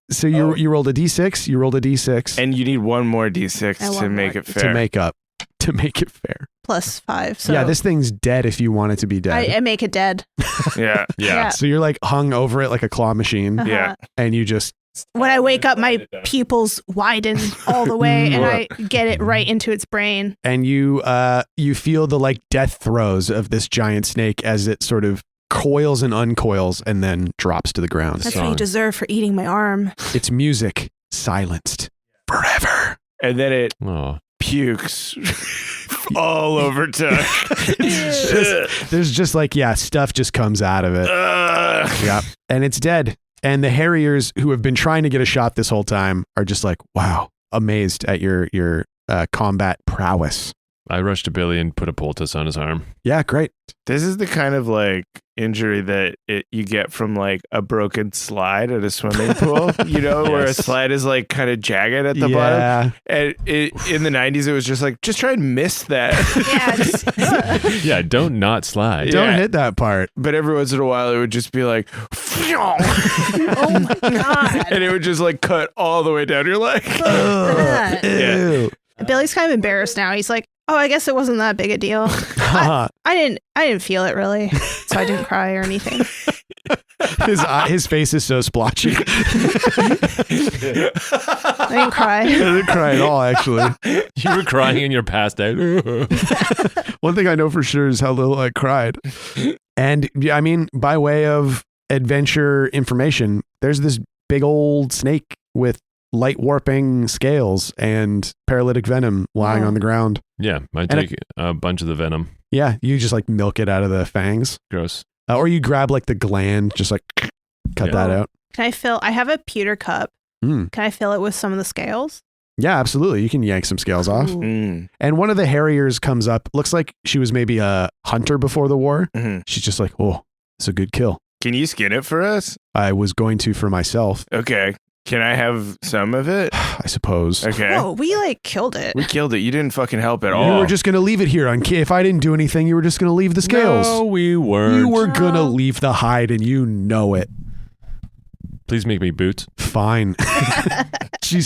S1: So you rolled a D6. You rolled a D6
S2: And you need one more D6
S5: And
S2: to
S5: one
S2: make
S5: more.
S2: it fair.
S1: to make up. To make it fair.
S5: Plus 5. So
S1: yeah, this thing's dead if you want it to be dead.
S5: I make it dead.
S2: Yeah.
S5: Yeah.
S1: So you're like hung over it like a claw machine,
S5: Uh-huh.
S2: Yeah.
S1: and you just
S5: When I wake up, my pupils widen all the way, and I get it right into its brain.
S1: and you feel the like death throes of this giant snake as it sort of coils and uncoils and then drops to the ground.
S5: That's what you
S4: Song.
S5: deserve for eating my arm.
S1: It's music silenced forever.
S2: And then it
S4: Oh.
S2: pukes all over Tuck.
S1: There's just like stuff just comes out of it.
S2: Ugh.
S1: Yeah, and it's dead. And the Harriers who have been trying to get a shot this whole time are just like, wow, amazed at your combat prowess.
S4: I rushed to Billy and put a poultice on his arm.
S1: Yeah, great.
S2: This is the kind of like injury that you get from like a broken slide at a swimming pool, you know, where a
S4: Yes.
S2: slide is like kind of jagged at the bottom.
S1: Yeah.
S2: And in the 90s, it was just like, just try and miss that.
S5: Yeah, just,
S4: Yeah, don't not slide.
S1: Don't
S2: Yeah.
S1: hit that part.
S2: But every once in a while, it would just be like,
S5: oh my God.
S2: and it would just like cut all the way down your leg.
S1: Ugh, ew.
S5: Billy's kind of embarrassed now. He's like, oh, I guess it wasn't that big a deal. I didn't feel it really, so I didn't cry or anything.
S1: His face is so splotchy.
S5: I didn't cry.
S1: I didn't cry at all, actually.
S4: You were crying and you're passed out.
S1: One thing I know for sure is how little I cried. And yeah, I mean, by way of adventure information, there's this big old snake with light warping scales and paralytic venom lying on the ground.
S4: Yeah, I
S1: And
S4: take a bunch of the venom.
S1: Yeah, you just like milk it out of the fangs.
S4: Gross.
S1: Or you grab like the gland, just like cut that out.
S5: I have a pewter cup.
S1: Mm.
S5: Can I fill it with some of the scales?
S1: Yeah, absolutely. You can yank some scales off.
S5: Ooh.
S1: And one of the harriers comes up. Looks like she was maybe a hunter before the war.
S2: Mhm.
S1: She's just like, oh, it's a good kill.
S2: Can you skin it for us?
S1: I was going to for myself,
S2: Okay. Can I have some of it?
S1: I suppose.
S2: Okay.
S5: Whoa, we like killed it.
S2: We killed it. You didn't fucking help at all.
S1: You were just going to leave it here. If I didn't do anything, you were just going to leave the scales.
S4: No, we weren't.
S1: You were going to
S5: No.
S1: leave the hide and you know it.
S4: Please make me boots.
S1: Fine. She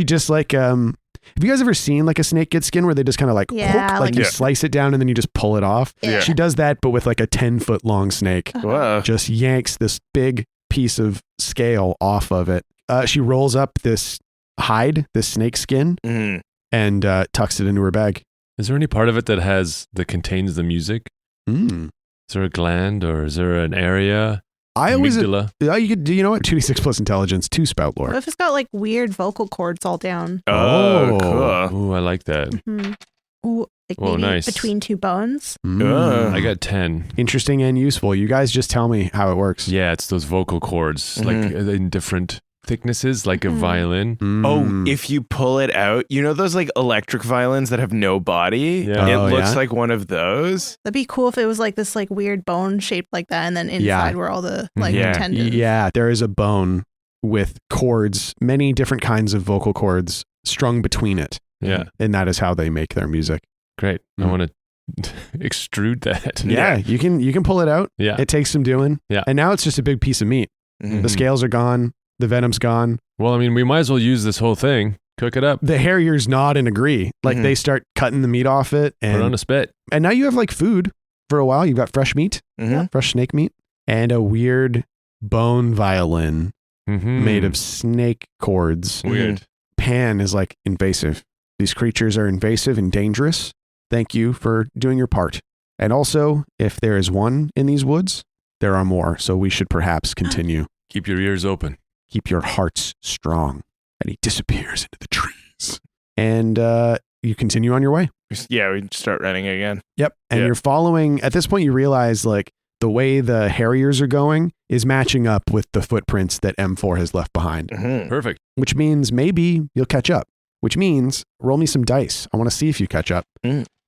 S1: just like, have you guys ever seen like a snake get skin where they just kind of like,
S5: Yeah,
S1: hook,
S5: like-
S1: you
S2: Yeah.
S1: slice it down and then you just pull it off?
S2: Yeah.
S1: She does that, but with like a 10-foot long snake.
S2: Whoa.
S1: Just yanks this big piece of scale off of it. She rolls up this hide, this snake skin,
S2: Mhm.
S1: and tucks it into her bag.
S4: Is there any part of it that contains the music?
S1: Mm.
S4: Is there a gland or is there an area?
S1: I always,
S4: Amygdala?
S1: you know what? 2d6 plus intelligence, 2 spout
S5: What
S1: lore.
S5: if it's got like weird vocal cords all down?
S2: Oh, cool.
S4: Ooh, I like that.
S5: Mhm. Ooh, like
S4: Whoa,
S5: maybe
S4: nice.
S5: between two bones.
S1: Mm.
S4: I got 10.
S1: Interesting and useful. You guys just tell me how it works.
S4: Yeah, it's those vocal cords, like in different thicknesses, like a violin.
S1: Mm.
S2: Oh, if you pull it out, you know those like electric violins that have no body?
S4: Yeah.
S2: It
S1: Oh,
S2: looks
S1: yeah?
S2: like one of those.
S5: That'd be cool if it was like this like weird bone shaped like that, and then inside were all the like
S2: Yeah.
S5: tendons.
S1: Yeah, there is a bone with cords, many different kinds of vocal cords strung between it.
S4: Yeah,
S1: And that is how they make their music.
S4: great. I
S1: Mm.
S4: want to extrude that.
S1: Yeah, you can pull it out.
S4: Yeah.
S1: It takes some doing.
S4: Yeah.
S1: And now it's just a big piece of meat.
S2: Mhm.
S1: The scales are gone. The venom's gone.
S4: Well, I mean, we might as well use this whole thing, cook it up,
S1: The harriers nod and agree. Like
S2: Mhm.
S1: they start cutting the meat off it.
S4: put it on
S1: And,
S4: a spit.
S1: and now you have like food for a while. You've got fresh meat,
S2: Mhm.
S1: fresh snake meat, and a weird bone violin
S4: Mm-hmm.
S1: made of snake cords.
S4: Weird.
S1: Pan is like invasive. These creatures are invasive and dangerous. Thank you for doing your part. And also, if there is one in these woods, there are more. So we should perhaps continue.
S4: Keep your ears open.
S1: Keep your hearts strong. And he disappears into the trees. And you continue on your way.
S2: Yeah, we start running again.
S1: Yep. And
S2: Yeah.
S1: you're following, at this point, you realize like the way the harriers are going is matching up with the footprints that M4 has left behind,
S2: Mhm.
S4: Perfect.
S1: which means maybe you'll catch up, which means roll me some dice. I want to see if you catch up.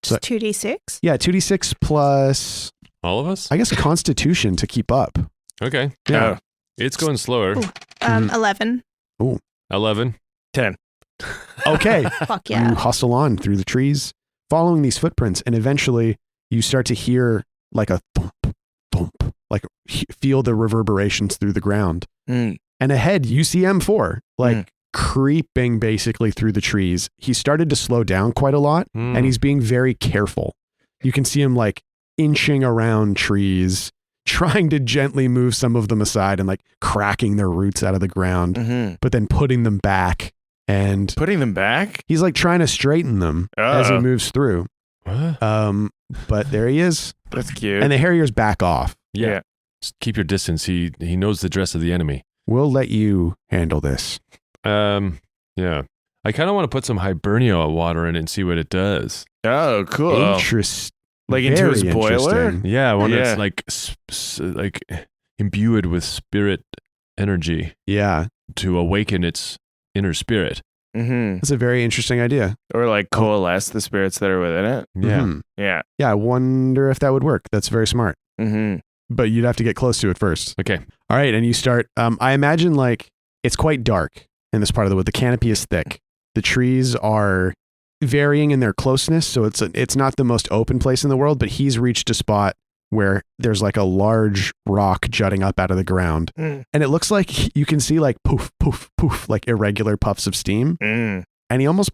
S5: Just 2d6.
S1: Yeah, 2d6 plus,
S4: All of us?
S1: I guess, Constitution to keep up.
S4: Okay.
S1: Yeah.
S2: Oh,
S4: It's going slower.
S5: Ooh. 11.
S4: 11.
S2: 10.
S1: Okay.
S5: Fuck yeah.
S1: You hustle on through the trees, following these footprints, and eventually you start to hear like a thump, thump, like feel the reverberations through the ground.
S2: Mm.
S1: And ahead, you see M4, like
S2: Mm.
S1: creeping basically through the trees. He started to slow down quite a lot, and he's being very careful. You can see him like inching around trees, trying to gently move some of them aside and like cracking their roots out of the ground,
S2: Mhm.
S1: but then putting them back. And
S2: Putting them back?
S1: he's like trying to straighten them as he
S2: Uh-oh.
S1: moves through.
S4: What?
S1: But there he is.
S2: That's cute.
S1: And the harriers back off.
S4: Yeah. Just keep your distance. He knows the dress of the enemy.
S1: We'll let you handle this.
S4: Yeah. I kind of want to put some Hibernia water in it and see what it does.
S2: Oh, cool.
S1: Interest.
S2: Like into his
S1: very
S2: boiler?
S1: interesting.
S4: Yeah, one
S2: Yeah.
S4: that's like like imbued with spirit energy
S1: Yeah,
S4: to awaken its inner spirit.
S2: Mm-hmm.
S1: that's a very interesting idea.
S2: Or like coalesce the spirits that are within it.
S4: Yeah.
S1: Mhm.
S2: Yeah.
S1: Yeah, I wonder if that would work. That's very smart.
S2: Mm-hmm.
S1: But you'd have to get close to it first.
S4: Okay.
S1: All right, and you start. I imagine like it's quite dark in this part of the wood. The canopy is thick. The trees are varying in their closeness, so it's not the most open place in the world. But he's reached a spot where there's like a large rock jutting up out of the ground,
S2: Mm.
S1: and it looks like you can see like poof, poof, poof, like irregular puffs of steam.
S2: Mm.
S1: And he almost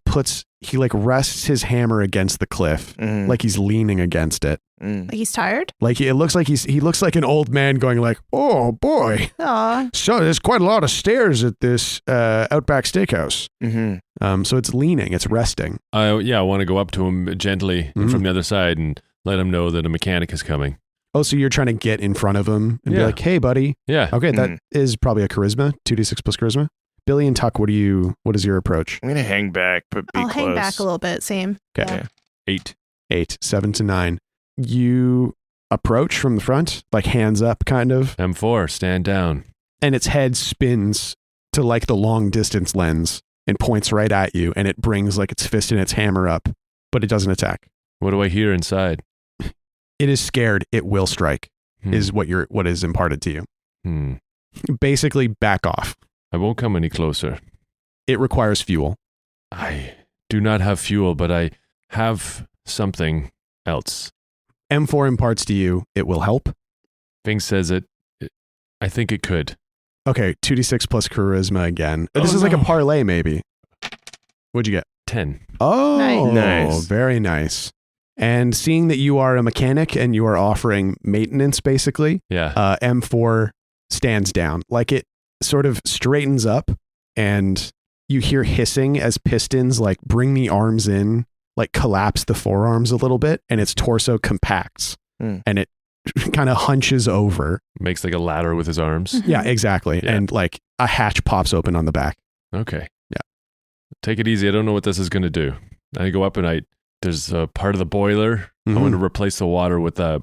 S1: he like rests his hammer against the cliff,
S2: Mm.
S1: like he's leaning against it.
S2: Mm.
S5: Like he's tired?
S1: Like it looks like he looks like an old man going like, "Oh boy,
S5: Aw.
S1: so there's quite a lot of stairs at this Outback Steakhouse."
S2: Mm-hmm.
S1: So it's leaning, it's resting.
S4: I want to go up to him gently
S1: Mhm.
S4: from the other side and let him know that a mechanic is coming.
S1: Oh, so you're trying to get in front of him and be
S4: Yeah.
S1: like, "Hey, buddy."
S4: Yeah.
S1: Okay, that is probably a charisma, 2d6 plus charisma. Billy and Tuck, what is your approach?
S2: I'm gonna hang back, but be
S5: I'll
S2: close.
S5: hang back a little bit. Same.
S1: Okay.
S5: Yeah.
S4: 8.
S1: 8, 7 to 9. You approach from the front, like hands up kind of,
S4: M4, stand down.
S1: and its head spins to like the long distance lens and points right at you, and it brings like its fist and its hammer up, but it doesn't attack.
S4: What do I hear inside?
S1: It is scared. It will strike,
S4: Hmm.
S1: is what is imparted to you.
S4: Hmm.
S1: Basically, back off.
S4: I won't come any closer.
S1: It requires fuel.
S4: I do not have fuel, but I have something else.
S1: M4 imparts to you. It will help.
S4: Thing says I think it could.
S1: Okay, 2d6 plus charisma again. This
S4: Oh,
S1: is like a
S4: no.
S1: parlay, maybe. What'd you get?
S4: 10.
S1: Oh,
S2: Nice.
S1: Very nice. And seeing that you are a mechanic and you are offering maintenance, basically,
S4: Yeah.
S1: M4 stands down. Like it sort of straightens up, and you hear hissing as pistons like bring the arms in, like collapse the forearms a little bit, and its torso compacts and it kind of hunches over.
S4: Makes like a ladder with his arms.
S1: Yeah, exactly.
S4: Yeah.
S1: And like a hatch pops open on the back.
S4: Okay.
S1: Yeah.
S4: Take it easy. I don't know what this is going to do. I go up and there's a part of the boiler. I want to replace the water with a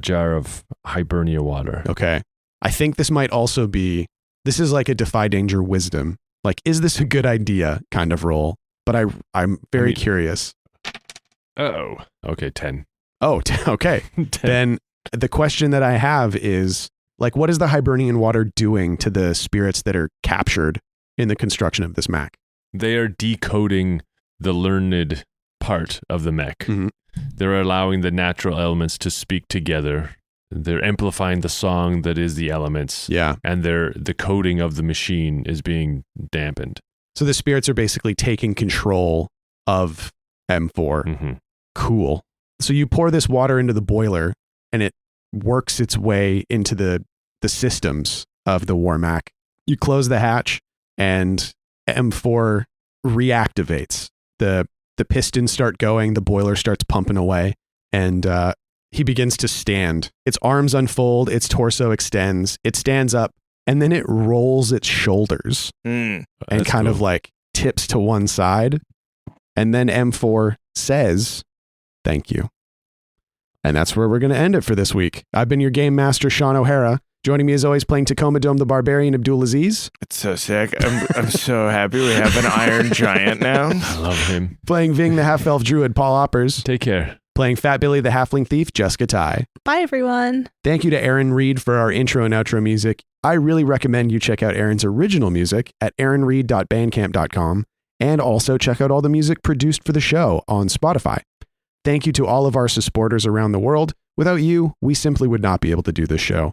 S4: jar of Hibernia water.
S1: Okay. I think this might also be, this is like a defy danger wisdom. Like, is this a good idea kind of roll? But I'm very curious.
S4: Oh. Okay, 10.
S1: Oh, okay.
S4: 10.
S1: Then the question that I have is, like, what is the Hibernian water doing to the spirits that are captured in the construction of this Mac?
S4: They are decoding the learned part of the mech.
S1: Mhm.
S4: They're allowing the natural elements to speak together. They're amplifying the song that is the elements.
S1: Yeah.
S4: And the coding of the machine is being dampened.
S1: So the spirits are basically taking control of M4.
S4: Mm-hmm.
S1: Cool. So you pour this water into the boiler, and it works its way into the systems of the War Mac. You close the hatch, and M4 reactivates. The pistons start going, the boiler starts pumping away, and he begins to stand. Its arms unfold, its torso extends, it stands up, and then it rolls its shoulders and kind of like tips to one side. And then M4 says, "Thank you." And that's where we're going to end it for this week. I've been your game master, Shawn O'Hara. Joining me as always, playing Tacoma Dome the Barbarian, Abdul Aziz.
S2: It's so sick. I'm so happy we have an Iron Giant now.
S4: I love him.
S1: Playing Ving the Half-Elf Druid, Paul Oppers.
S4: Take care.
S1: Playing Fat Billy the Halfling Thief, Jessica Ty.
S5: Bye, everyone.
S1: Thank you to Aaron Reed for our intro and outro music. I really recommend you check out Aaron's original music at aaronreed.bandcamp.com, and also check out all the music produced for the show on Spotify. Thank you to all of our supporters around the world. Without you, we simply would not be able to do this show.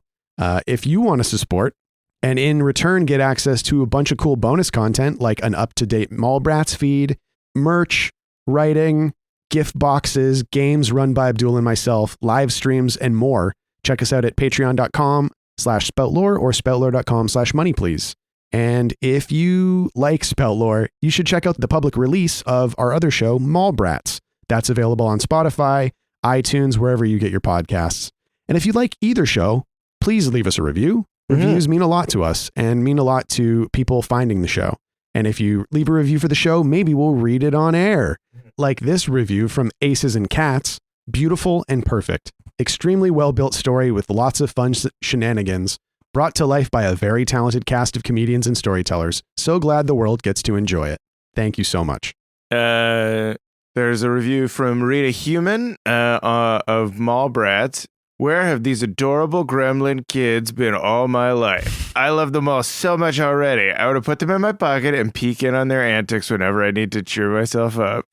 S1: If you want us to support and in return get access to a bunch of cool bonus content like an up-to-date Mallbrats feed, merch, writing, gift boxes, games run by Abdul and myself, live streams, and more, check us out at patreon.com/spoutlore or spoutlore.com/moneyplease. And if you like Spout Lore, you should check out the public release of our other show, Mallbrats. That's available on Spotify, iTunes, wherever you get your podcasts. And if you like either show, please leave us a review. Reviews mean a lot to us and mean a lot to people finding the show. And if you leave a review for the show, maybe we'll read it on air. Like this review from Aces and Cats, beautiful and perfect. Extremely well-built story with lots of fun shenanigans, brought to life by a very talented cast of comedians and storytellers. So glad the world gets to enjoy it. Thank you so much.
S2: There's a review from Rita Human of Mallbrats. Where have these adorable gremlin kids been all my life? I love them all so much already. I would have put them in my pocket and peek in on their antics whenever I need to cheer myself up.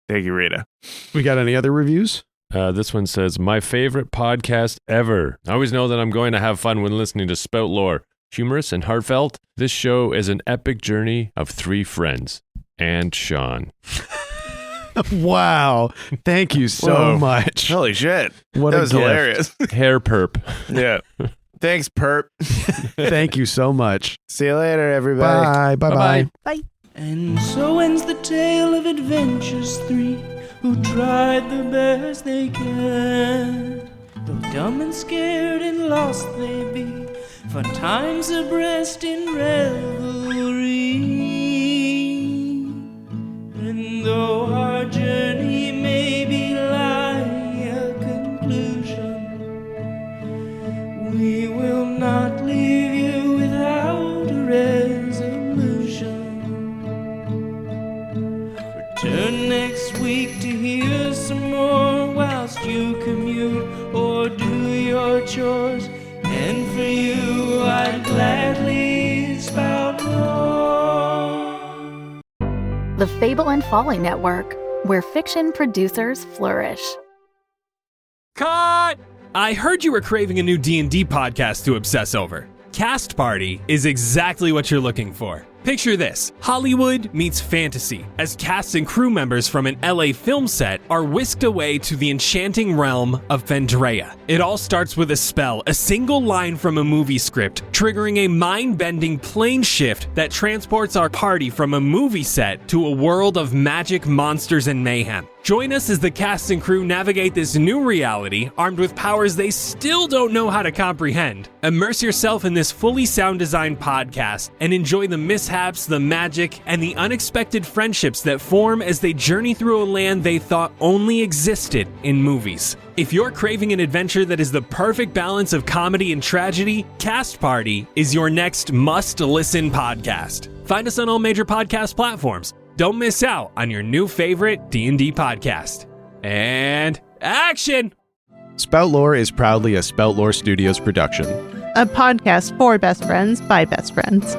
S2: Thank you, Rita.
S1: We got any other reviews?
S4: This one says, my favorite podcast ever. I always know that I'm going to have fun when listening to Spout Lore. Humorous and heartfelt, this show is an epic journey of 3 friends and Shawn.
S1: Wow. Thank you so
S2: Whoa.
S1: much.
S2: Holy shit.
S1: What
S2: That
S1: a
S2: was
S1: gift.
S2: hilarious.
S4: Hair perp.
S2: Yeah. Thanks, Perp.
S1: Thank you so much.
S2: See you later, everybody.
S1: Bye. Bye-bye.
S5: Bye.
S3: And so ends the tale of adventures 3 who tried the best they can. Though dumb and scared and lost they be, fun times abreast in revelry. next week to hear some more whilst you commute or do your chores. And for you, I'd gladly spout lore.
S6: The Fable and Folly Network, where fiction producers flourish.
S7: Cut! I heard you were craving a new D&D podcast to obsess over. Cast Party is exactly what you're looking for. Picture this: Hollywood meets fantasy, as cast and crew members from an LA film set are whisked away to the enchanting realm of Vendrea. It all starts with a spell, a single line from a movie script, triggering a mind-bending plane shift that transports our party from a movie set to a world of magic, monsters, and mayhem. Join us as the cast and crew navigate this new reality, armed with powers they still don't know how to comprehend. Immerse yourself in this fully sound-designed podcast and enjoy the mishaps, the magic, and the unexpected friendships that form as they journey through a land they thought only existed in movies. If you're craving an adventure that is the perfect balance of comedy and tragedy, Cast Party is your next must-listen podcast. Find us on all major podcast platforms. Don't miss out on your new favorite D&D podcast. And action!
S1: Spout Lore is proudly a Spout Lore Studios production.
S8: A podcast for best friends by best friends.